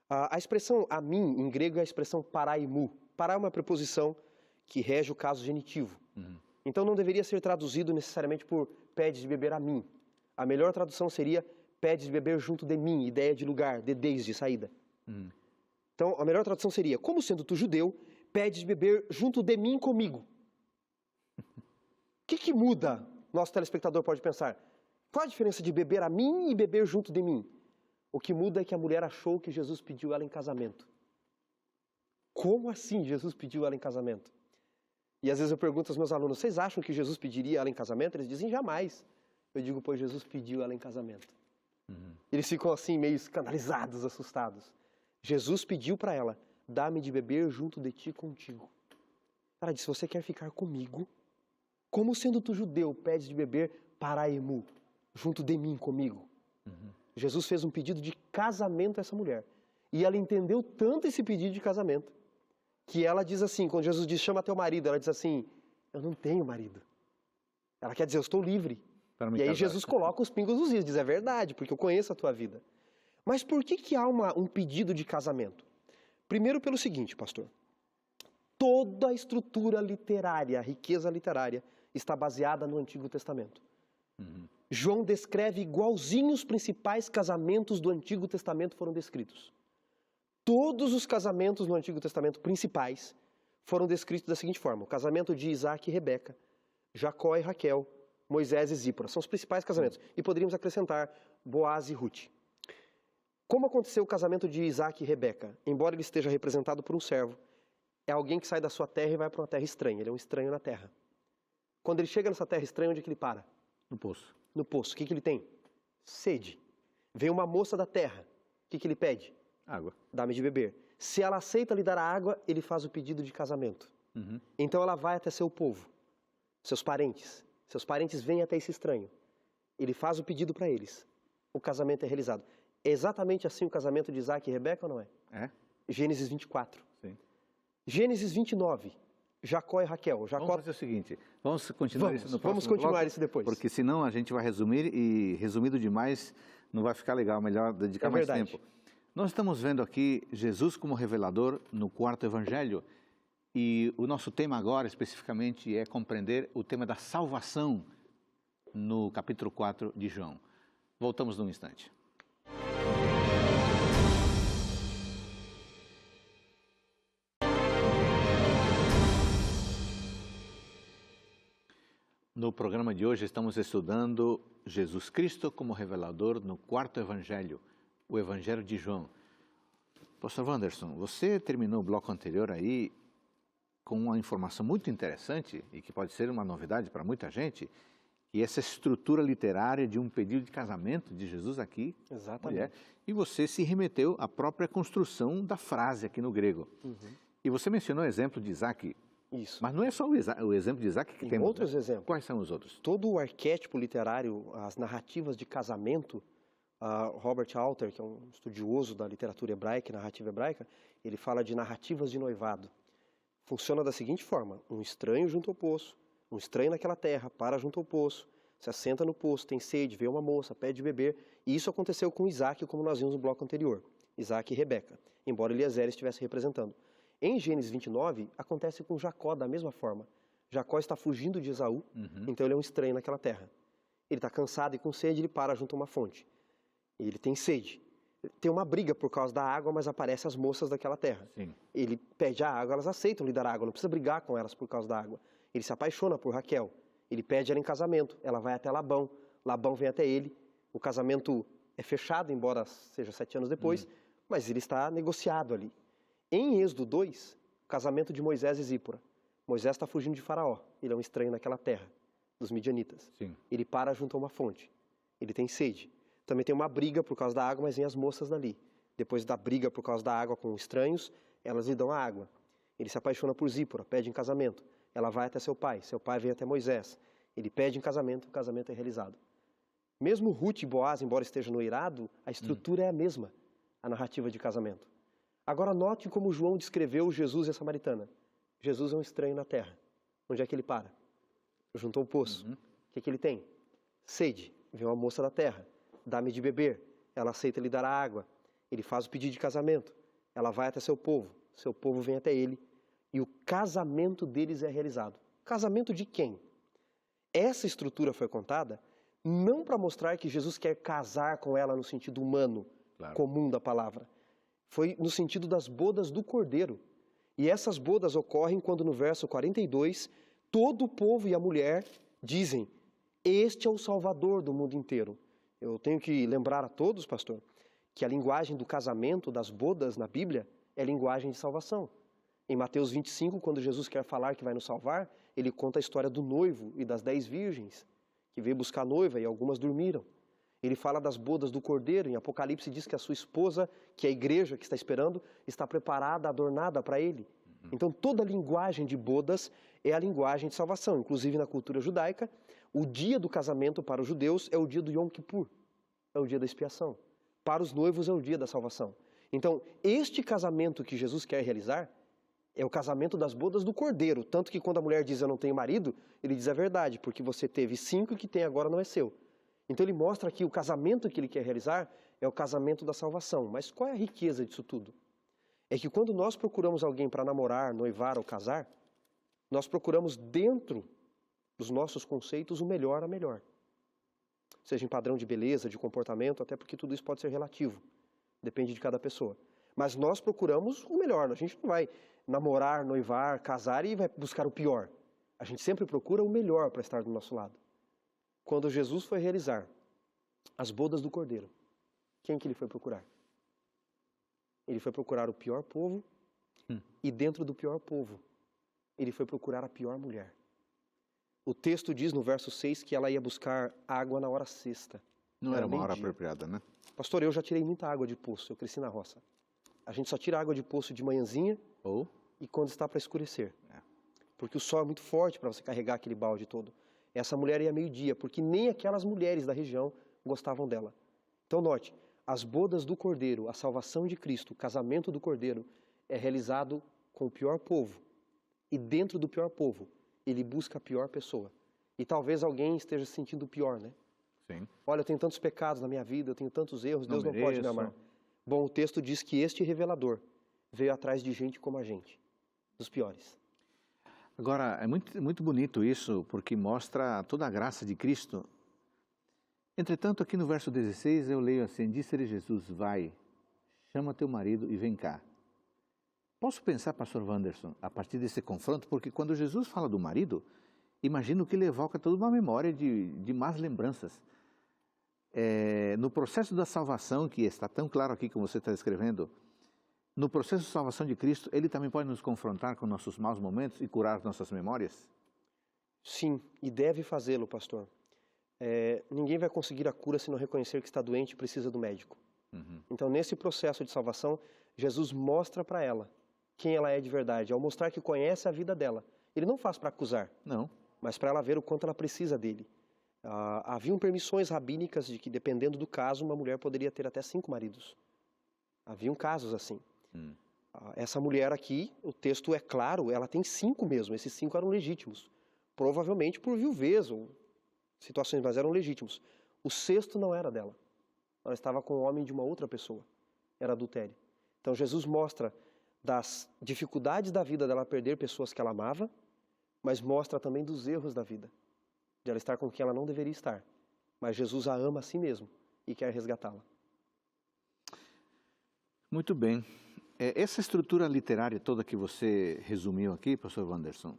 A expressão a mim, em grego, é a expressão paraimu. Pará é uma preposição que rege o caso genitivo. Então não deveria ser traduzido necessariamente por pedes de beber a mim. A melhor tradução seria pedes de beber junto de mim, ideia de lugar, de desde, saída. Então a melhor tradução seria, como sendo tu judeu, pedes de beber junto de mim comigo. O que muda? Nosso telespectador pode pensar. Qual a diferença de beber a mim e beber junto de mim? O que muda é que a mulher achou que Jesus pediu ela em casamento. Como assim Jesus pediu ela em casamento? E às vezes eu pergunto aos meus alunos, vocês acham que Jesus pediria ela em casamento? Eles dizem, jamais. Eu digo, pois Jesus pediu ela em casamento. Eles ficam assim, meio escandalizados, assustados. Jesus pediu para ela, dá-me de beber junto de ti contigo. Ela disse, você quer ficar comigo? Como sendo tu judeu, pedes de beber paraimu, junto de mim, comigo? Jesus fez um pedido de casamento a essa mulher. E ela entendeu tanto esse pedido de casamento, que ela diz assim, quando Jesus diz, chama teu marido, ela diz assim, eu não tenho marido. Ela quer dizer, eu estou livre. E aí Jesus coloca os pingos nos is, diz, é verdade, porque eu conheço a tua vida. Mas por que há um pedido de casamento? Primeiro pelo seguinte, pastor. Toda a estrutura literária, a riqueza literária, está baseada no Antigo Testamento. João descreve igualzinho os principais casamentos do Antigo Testamento foram descritos. Todos os casamentos no Antigo Testamento principais foram descritos da seguinte forma. O casamento de Isaac e Rebeca, Jacó e Raquel, Moisés e Zípora. São os principais casamentos. E poderíamos acrescentar Boaz e Ruth. Como aconteceu o casamento de Isaac e Rebeca? Embora ele esteja representado por um servo, é alguém que sai da sua terra e vai para uma terra estranha. Ele é um estranho na terra. Quando ele chega nessa terra estranha, onde é que ele para? No poço. No poço. O que ele tem? Sede. Vem uma moça da terra. O que ele pede? Água. Dá-me de beber. Se ela aceita lhe dar a água, ele faz o pedido de casamento. Então ela vai até seu povo, seus parentes. Seus parentes vêm até esse estranho. Ele faz o pedido para eles. O casamento é realizado. É exatamente assim o casamento de Isaac e Rebeca ou não é? É. Gênesis 24. Sim. Gênesis 29. Jacó e Raquel. Vamos fazer o seguinte, vamos continuar isso no próximo Vamos continuar bloco, isso depois. porque senão a gente vai resumir e resumido demais não vai ficar legal, melhor dedicar mais tempo. Nós estamos vendo aqui Jesus como revelador no quarto evangelho e o nosso tema agora especificamente é compreender o tema da salvação no capítulo 4 de João. Voltamos num instante. No programa de hoje estamos estudando Jesus Cristo como revelador no quarto evangelho, o Evangelho de João. Pastor Wanderson, você terminou o bloco anterior aí com uma informação muito interessante e que pode ser uma novidade para muita gente, e essa estrutura literária de um pedido de casamento de Jesus aqui, Exatamente. Mulher, e você se remeteu à própria construção da frase aqui no grego. E você mencionou o exemplo de Isaac. Isso. Mas não é só o exemplo de Isaac que Tem temos, outros exemplos. Quais são os outros? Todo o arquétipo literário, as narrativas de casamento, Robert Alter, que é um estudioso da literatura hebraica e narrativa hebraica, ele fala de narrativas de noivado. Funciona da seguinte forma: um estranho junto ao poço, um estranho naquela terra, para junto ao poço, se assenta no poço, tem sede, vê uma moça, pede de beber. E isso aconteceu com Isaac, como nós vimos no bloco anterior. Isaac e Rebeca, embora Eliezer estivesse representando. Em Gênesis 29, acontece com Jacó da mesma forma. Jacó está fugindo de Esaú, então ele é um estranho naquela terra. Ele está cansado e com sede, ele para junto a uma fonte. Ele tem sede. Tem uma briga por causa da água, mas aparecem as moças daquela terra. Sim. Ele pede a água, elas aceitam lhe dar água, não precisa brigar com elas por causa da água. Ele se apaixona por Raquel. Ele pede ela em casamento. Ela vai até Labão. Labão vem até ele. O casamento é fechado, embora seja 7 anos depois, mas ele está negociado ali. Em Êxodo 2, o casamento de Moisés e Zípora. Moisés está fugindo de Faraó. Ele é um estranho naquela terra, dos midianitas. Sim. Ele para junto a uma fonte. Ele tem sede. Também tem uma briga por causa da água, mas vem as moças dali. Depois da briga por causa da água com estranhos, elas lhe dão a água. Ele se apaixona por Zípora, pede em casamento. Ela vai até seu pai vem até Moisés. Ele pede em casamento, o casamento é realizado. Mesmo Ruth e Boaz, embora estejam no eirado, a estrutura é a mesma, a narrativa de casamento. Agora note como João descreveu Jesus e a samaritana. Jesus é um estranho na terra. Onde é que ele para? Junto ao poço. O que ele tem? Sede. Vem uma moça da terra. Dá-me de beber. Ela aceita lhe dar a água. Ele faz o pedido de casamento. Ela vai até seu povo. Seu povo vem até ele. E o casamento deles é realizado. Casamento de quem? Essa estrutura foi contada não para mostrar que Jesus quer casar com ela no sentido humano, comum da palavra. Foi no sentido das bodas do Cordeiro. E essas bodas ocorrem quando no verso 42, todo o povo e a mulher dizem: este é o Salvador do mundo inteiro. Eu tenho que lembrar a todos, pastor, que a linguagem do casamento, das bodas na Bíblia, é linguagem de salvação. Em Mateus 25, quando Jesus quer falar que vai nos salvar, ele conta a história do noivo e das 10 virgens, que veio buscar a noiva e algumas dormiram. Ele fala das bodas do Cordeiro, em Apocalipse diz que a sua esposa, que é a igreja que está esperando, está preparada, adornada para ele. Então toda a linguagem de bodas é a linguagem de salvação. Inclusive na cultura judaica, o dia do casamento para os judeus é o dia do Yom Kippur, é o dia da expiação. Para os noivos é o dia da salvação. Então este casamento que Jesus quer realizar é o casamento das bodas do Cordeiro. Tanto que quando a mulher diz eu não tenho marido, ele diz a verdade, porque você teve 5 e o que tem agora não é seu. Então ele mostra que o casamento que ele quer realizar é o casamento da salvação. Mas qual é a riqueza disso tudo? É que quando nós procuramos alguém para namorar, noivar ou casar, nós procuramos dentro dos nossos conceitos o melhor a melhor. Seja em padrão de beleza, de comportamento, até porque tudo isso pode ser relativo. Depende de cada pessoa. Mas nós procuramos o melhor. A gente não vai namorar, noivar, casar e vai buscar o pior. A gente sempre procura o melhor para estar do nosso lado. Quando Jesus foi realizar as bodas do Cordeiro, quem que ele foi procurar? ele foi procurar o pior povo e dentro do pior povo, ele foi procurar a pior mulher. O texto diz no verso 6 que ela ia buscar água na hora sexta. Não era uma hora apropriada, né? Pastor, eu já tirei muita água de poço, eu cresci na roça. A gente só tira água de poço de manhãzinha e quando está para escurecer. Porque o sol é muito forte para você carregar aquele balde todo. Essa mulher ia meio-dia, porque nem aquelas mulheres da região gostavam dela. Então note, as bodas do Cordeiro, a salvação de Cristo, o casamento do Cordeiro é realizado com o pior povo. E dentro do pior povo, ele busca a pior pessoa. E talvez alguém esteja se sentindo pior, né? Sim. Olha, eu tenho tantos pecados na minha vida, eu tenho tantos erros, Deus não pode me amar. Bom, o texto diz que este revelador veio atrás de gente como a gente, dos piores. Agora, é muito bonito isso, porque mostra toda a graça de Cristo. Entretanto, aqui no verso 16, eu leio assim, disse-lhe Jesus, vai, chama teu marido e vem cá. Posso pensar, pastor Wanderson, a partir desse confronto, porque quando Jesus fala do marido, imagino que ele evoca toda uma memória de más lembranças. No processo da salvação, que está tão claro aqui como você está escrevendo, no processo de salvação de Cristo, ele também pode nos confrontar com nossos maus momentos e curar nossas memórias? Sim, e deve fazê-lo, pastor. Ninguém vai conseguir a cura se não reconhecer que está doente e precisa do médico. Então, nesse processo de salvação, Jesus mostra para ela quem ela é de verdade. Ao mostrar que conhece a vida dela, ele não faz para acusar, não, mas para ela ver o quanto ela precisa dele. Haviam permissões rabínicas de que, dependendo do caso, uma mulher poderia ter até 5 maridos. Haviam casos assim. Essa mulher aqui, o texto é claro, ela tem 5 mesmo. Esses 5 eram legítimos. Provavelmente por viuvez ou situações, mas eram legítimos. O 6º não era dela. Ela estava com o homem de uma outra pessoa. Era adultério. Então Jesus mostra das dificuldades da vida dela perder pessoas que ela amava, mas mostra também dos erros da vida, de ela estar com quem ela não deveria estar. Mas Jesus a ama a si mesmo e quer resgatá-la. Muito bem. Essa estrutura literária toda que você resumiu aqui, pastor Wanderson,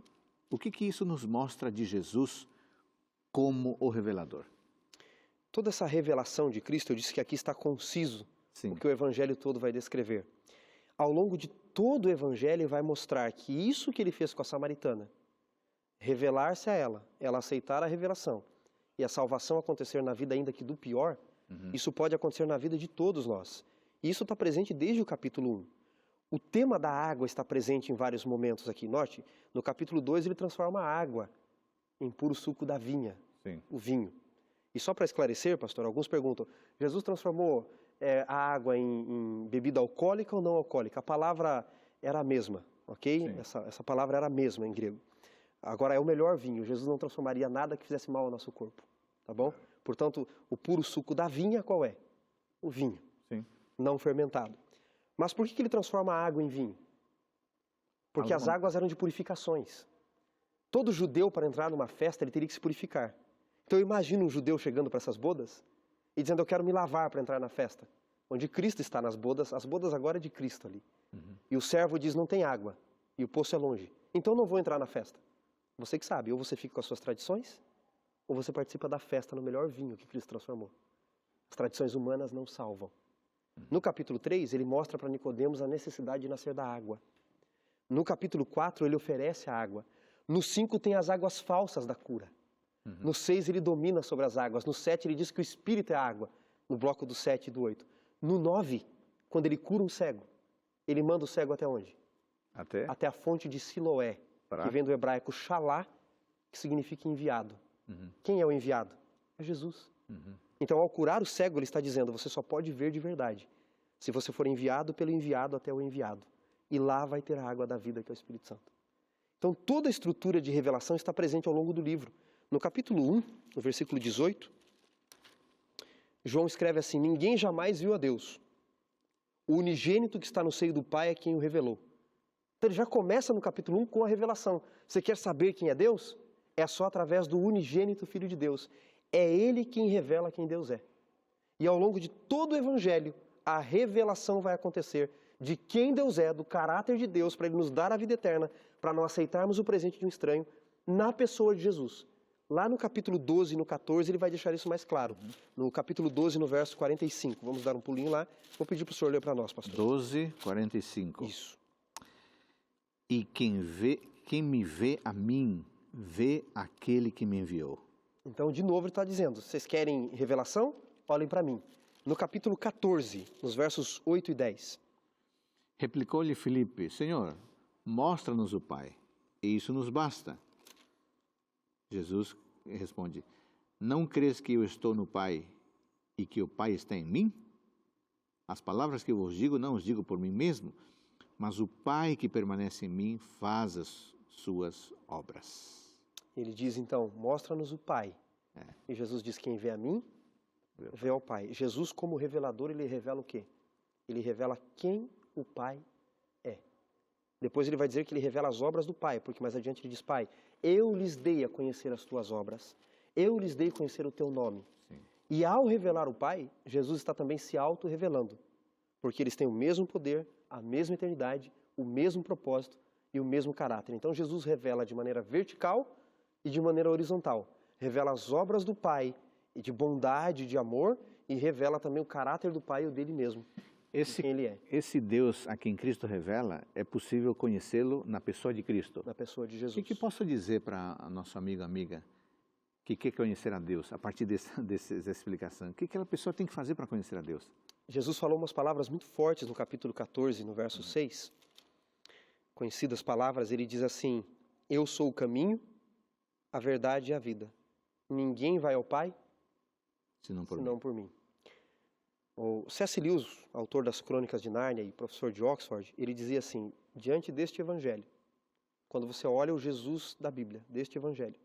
o que isso nos mostra de Jesus como o revelador? Toda essa revelação de Cristo, eu disse que aqui está conciso, o que o Evangelho todo vai descrever. Ao longo de todo o Evangelho vai mostrar que isso que ele fez com a samaritana, revelar-se a ela aceitar a revelação e a salvação acontecer na vida ainda que do pior, isso pode acontecer na vida de todos nós. E isso está presente desde o capítulo 1. O tema da água está presente em vários momentos aqui. Note, no capítulo 2 ele transforma a água em puro suco da vinha, o vinho. E só para esclarecer, pastor, alguns perguntam, Jesus transformou a água em bebida alcoólica ou não alcoólica? A palavra era a mesma, ok? Essa palavra era a mesma em grego. Agora, é o melhor vinho. Jesus não transformaria nada que fizesse mal ao nosso corpo, tá bom? Portanto, o puro suco da vinha qual é? O vinho, não fermentado. Mas por que ele transforma a água em vinho? Porque as águas eram de purificações. Todo judeu, para entrar numa festa, ele teria que se purificar. Então, eu imagino um judeu chegando para essas bodas e dizendo, eu quero me lavar para entrar na festa. Onde Cristo está nas bodas, as bodas agora é de Cristo ali. E o servo diz, não tem água, e o poço é longe. Então, não vou entrar na festa. Você que sabe, ou você fica com as suas tradições, ou você participa da festa no melhor vinho que Cristo transformou. As tradições humanas não salvam. No capítulo 3, ele mostra para Nicodemos a necessidade de nascer da água. No capítulo 4, ele oferece a água. No 5, tem as águas falsas da cura. No 6, ele domina sobre as águas. No 7, ele diz que o Espírito é água. No bloco do 7 e do 8. No 9, quando ele cura um cego, ele manda o cego até onde? Até a fonte de Siloé, que vem do hebraico Shalá, que significa enviado. Quem é o enviado? É Jesus. Então, ao curar o cego, ele está dizendo, você só pode ver de verdade se você for enviado pelo enviado até o enviado. E lá vai ter a água da vida, que é o Espírito Santo. Então, toda a estrutura de revelação está presente ao longo do livro. No capítulo 1, no versículo 18, João escreve assim, ninguém jamais viu a Deus. O unigênito que está no seio do Pai é quem o revelou. Então, ele já começa no capítulo 1 com a revelação. Você quer saber quem é Deus? É só através do unigênito Filho de Deus. É Ele quem revela quem Deus é. E ao longo de todo o Evangelho, a revelação vai acontecer de quem Deus é, do caráter de Deus, para Ele nos dar a vida eterna, para não aceitarmos o presente de um estranho, na pessoa de Jesus. Lá no capítulo 12 e no 14, ele vai deixar isso mais claro. No capítulo 12, no verso 45. Vamos dar um pulinho lá. Vou pedir para o senhor ler para nós, pastor. 12, 45. Isso. E quem me vê a mim, vê aquele que me enviou. Então, de novo, ele está dizendo, vocês querem revelação? Olhem para mim. No capítulo 14, nos versos 8 e 10. Replicou-lhe Filipe, Senhor, mostra-nos o Pai, e isso nos basta. Jesus responde, não crês que eu estou no Pai e que o Pai está em mim? As palavras que eu vos digo, não os digo por mim mesmo, mas o Pai que permanece em mim faz as suas obras. Ele diz, então, mostra-nos o Pai. E Jesus diz, quem vê a mim, vê ao Pai. Jesus, como revelador, ele revela o quê? Ele revela quem o Pai é. Depois ele vai dizer que ele revela as obras do Pai, porque mais adiante ele diz, Pai, eu lhes dei a conhecer as tuas obras, eu lhes dei a conhecer o teu nome. Sim. E ao revelar o Pai, Jesus está também se auto-revelando, porque eles têm o mesmo poder, a mesma eternidade, o mesmo propósito e o mesmo caráter. Então Jesus revela de maneira vertical e de maneira horizontal. Revela as obras do Pai, e de bondade, de amor, e revela também o caráter do Pai e o dele mesmo. Quem ele é. Esse Deus a quem Cristo revela, é possível conhecê-lo na pessoa de Cristo. Na pessoa de Jesus. O que posso dizer para nosso amiga que quer conhecer a Deus, a partir dessa explicação? O que aquela pessoa tem que fazer para conhecer a Deus? Jesus falou umas palavras muito fortes no capítulo 14, no verso 6. Conhecidas palavras, ele diz assim, eu sou o caminho, a verdade e a vida. Ninguém vai ao Pai senão por mim. O C.S. Lewis, autor das Crônicas de Nárnia e professor de Oxford, ele dizia assim, diante deste evangelho, quando você olha o Jesus da Bíblia, deste evangelho,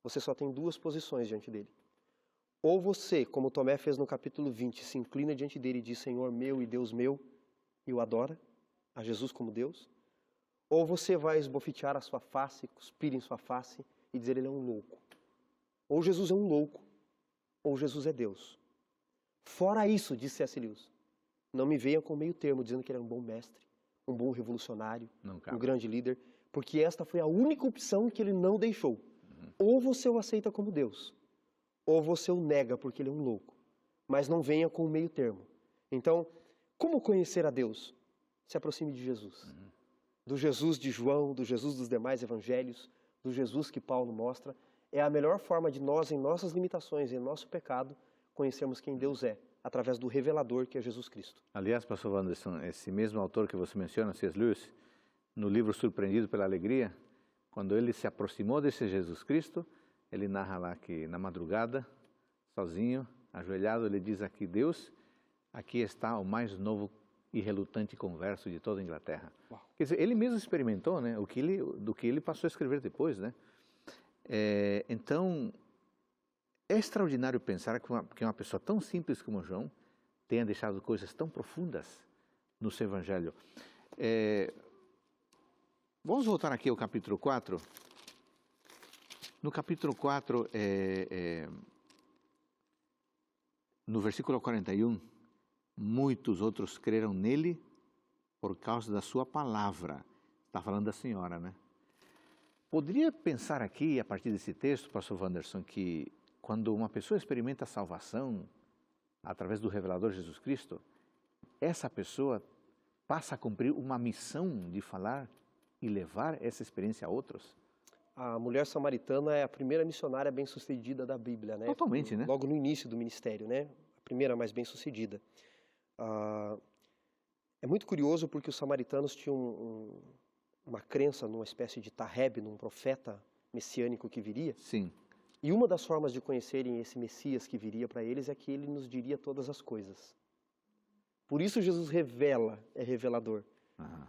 você só tem duas posições diante dele. Ou você, como Tomé fez no capítulo 20, se inclina diante dele e diz, Senhor meu e Deus meu, e o adora, a Jesus como Deus, ou você vai esbofetear a sua face, cuspir em sua face e dizer ele é um louco. Ou Jesus é um louco, ou Jesus é Deus. Fora isso, disse C.S. Lewis, não me venha com meio termo dizendo que ele é um bom mestre, um bom revolucionário, um grande líder, porque esta foi a única opção que ele não deixou. Ou você o aceita como Deus, ou você o nega porque ele é um louco. Mas não venha com meio termo. Então, como conhecer a Deus? Se aproxime de Jesus. Do Jesus de João, do Jesus dos demais evangelhos, do Jesus que Paulo mostra. É a melhor forma de nós, em nossas limitações, em nosso pecado, conhecermos quem Deus é, através do revelador que é Jesus Cristo. Aliás, pastor Wanderson, esse mesmo autor que você menciona, C.S. Lewis, no livro Surpreendido pela Alegria, quando ele se aproximou desse Jesus Cristo, ele narra lá que na madrugada, sozinho, ajoelhado, ele diz aqui, Deus, aqui está o mais novo e relutante converso de toda a Inglaterra. Uau. Quer dizer, ele mesmo experimentou, né, do que ele passou a escrever depois, né? Então, é extraordinário pensar que uma pessoa tão simples como João tenha deixado coisas tão profundas no seu evangelho. Vamos voltar aqui ao capítulo 4. No capítulo 4, no versículo 41, muitos outros creram nele por causa da sua palavra. Está falando da senhora, né? Poderia pensar aqui, a partir desse texto, pastor Wanderson, que quando uma pessoa experimenta a salvação através do revelador Jesus Cristo, essa pessoa passa a cumprir uma missão de falar e levar essa experiência a outros? A mulher samaritana é a primeira missionária bem-sucedida da Bíblia, né? Totalmente, né? Logo no início do ministério, né? A primeira mais bem-sucedida. É muito curioso porque os samaritanos tinham uma crença numa espécie de Tareb, num profeta messiânico que viria. Sim. E uma das formas de conhecerem esse Messias que viria para eles é que ele nos diria todas as coisas. Por isso Jesus revela, é revelador.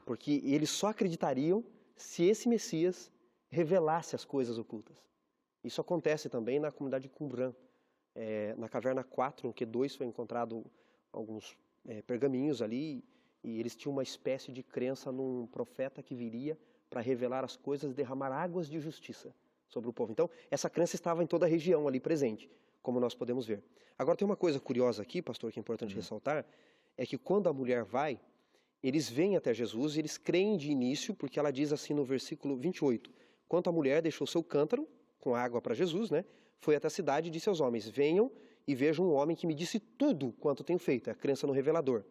Porque eles só acreditariam se esse Messias revelasse as coisas ocultas. Isso acontece também na comunidade de Qumran. Na caverna 4, no Q2, foi encontrado alguns pergaminhos ali, e eles tinham uma espécie de crença num profeta que viria para revelar as coisas, derramar águas de justiça sobre o povo. Então, essa crença estava em toda a região ali presente, como nós podemos ver. Agora, tem uma coisa curiosa aqui, pastor, que é importante ressaltar, é que quando a mulher vai, eles vêm até Jesus e eles creem de início, porque ela diz assim no versículo 28, quanto a mulher deixou seu cântaro com água para Jesus, né? Foi até a cidade e disse aos homens, venham e vejam um homem que me disse tudo quanto tenho feito, é a crença no revelador.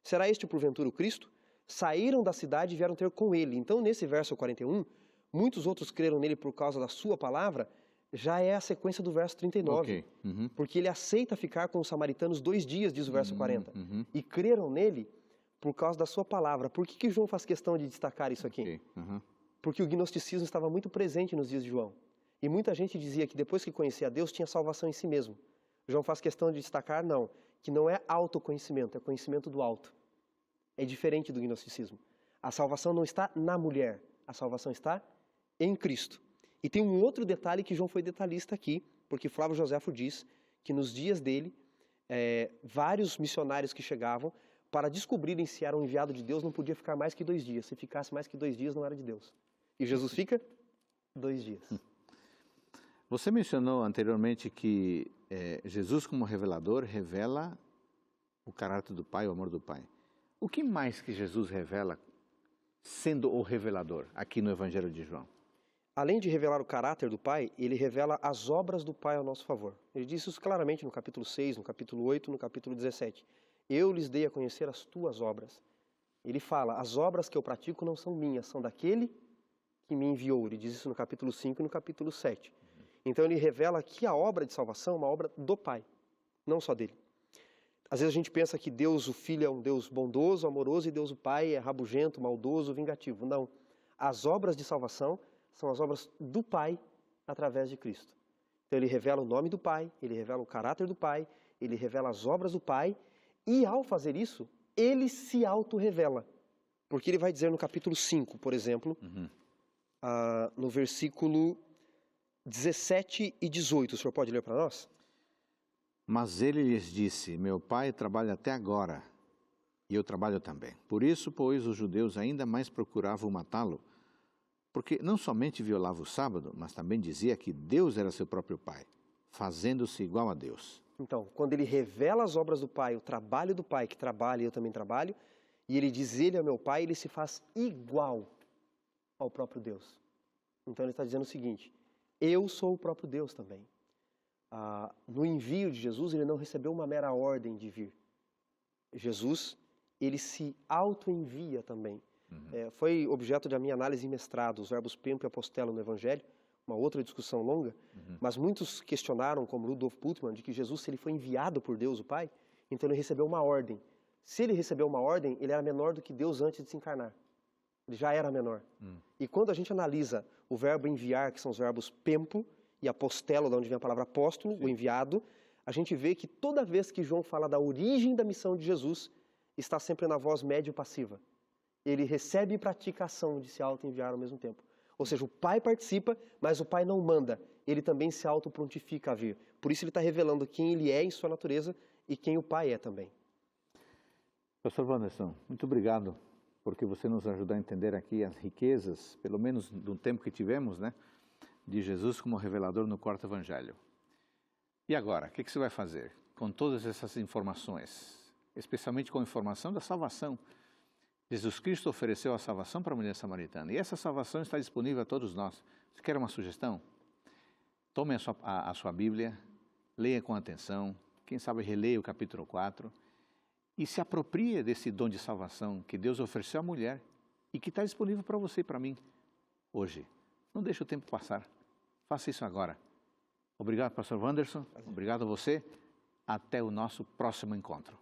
Será este porventura o Cristo? Saíram da cidade e vieram ter com ele. Então, nesse verso 41, muitos outros creram nele por causa da sua palavra, já é a sequência do verso 39. Okay. Uhum. Porque ele aceita ficar com os samaritanos 2 dias, diz o verso 40. E creram nele por causa da sua palavra. Por que João faz questão de destacar isso aqui? Okay. Uhum. Porque o gnosticismo estava muito presente nos dias de João. E muita gente dizia que depois que conhecia Deus, tinha salvação em si mesmo. João faz questão de destacar, não, que não é autoconhecimento, é conhecimento do alto. É diferente do gnosticismo. A salvação não está na mulher, a salvação está em Cristo. E tem um outro detalhe que João foi detalhista aqui, porque Flávio Joséfo diz que nos dias dele, vários missionários que chegavam, para descobrirem se era um enviado de Deus, não podia ficar mais que 2 dias. Se ficasse mais que 2 dias, não era de Deus. E Jesus fica 2 dias. Você mencionou anteriormente que Jesus, como revelador, revela o caráter do Pai, o amor do Pai. O que mais que Jesus revela sendo o revelador aqui no Evangelho de João? Além de revelar o caráter do Pai, ele revela as obras do Pai ao nosso favor. Ele diz isso claramente no capítulo 6, no capítulo 8, no capítulo 17. Eu lhes dei a conhecer as tuas obras. Ele fala, as obras que eu pratico não são minhas, são daquele que me enviou. Ele diz isso no capítulo 5 e no capítulo 7. Então ele revela que a obra de salvação é uma obra do Pai, não só dele. Às vezes a gente pensa que Deus, o Filho, é um Deus bondoso, amoroso, e Deus, o Pai, é rabugento, maldoso, vingativo. Não. As obras de salvação são as obras do Pai através de Cristo. Então ele revela o nome do Pai, ele revela o caráter do Pai, ele revela as obras do Pai, e ao fazer isso, ele se auto-revela. Porque ele vai dizer no capítulo 5, por exemplo, no versículo 17 e 18, o senhor pode ler para nós? Mas ele lhes disse, meu pai trabalha até agora, e eu trabalho também. Por isso, pois, os judeus ainda mais procuravam matá-lo, porque não somente violava o sábado, mas também dizia que Deus era seu próprio pai, fazendo-se igual a Deus. Então, quando ele revela as obras do Pai, o trabalho do Pai, que trabalha e eu também trabalho, e ele diz, ele é meu Pai, ele se faz igual ao próprio Deus. Então ele está dizendo o seguinte, eu sou o próprio Deus também. No envio de Jesus, ele não recebeu uma mera ordem de vir. Jesus, ele se auto-envia também. Foi objeto da minha análise em mestrado, os verbos pempo e apostelo no Evangelho, uma outra discussão longa, mas muitos questionaram, como Rudolf Bultmann, de que Jesus, se ele foi enviado por Deus, o Pai, então ele recebeu uma ordem. Se ele recebeu uma ordem, ele era menor do que Deus antes de se encarnar. Ele já era menor. E quando a gente analisa o verbo enviar, que são os verbos pempo e apostelo, de onde vem a palavra apóstolo, o enviado, a gente vê que toda vez que João fala da origem da missão de Jesus, está sempre na voz médio-passiva. Ele recebe e pratica a ação de se auto-enviar ao mesmo tempo. Ou seja, o Pai participa, mas o Pai não manda. Ele também se auto-prontifica a vir. Por isso ele está revelando quem ele é em sua natureza e quem o Pai é também. Pastor Wanderson, muito obrigado, porque você nos ajudou a entender aqui as riquezas, pelo menos do tempo que tivemos, né, de Jesus como revelador no quarto evangelho. E agora, o que você vai fazer com todas essas informações, especialmente com a informação da salvação? Jesus Cristo ofereceu a salvação para a mulher samaritana, e essa salvação está disponível a todos nós. Você quer uma sugestão? Tome a sua Bíblia, leia com atenção, quem sabe releia o capítulo 4, e se aproprie desse dom de salvação que Deus ofereceu à mulher e que está disponível para você e para mim hoje. Não deixe o tempo passar. Faça isso agora. Obrigado, pastor Wanderson. Obrigado a você. Até o nosso próximo encontro.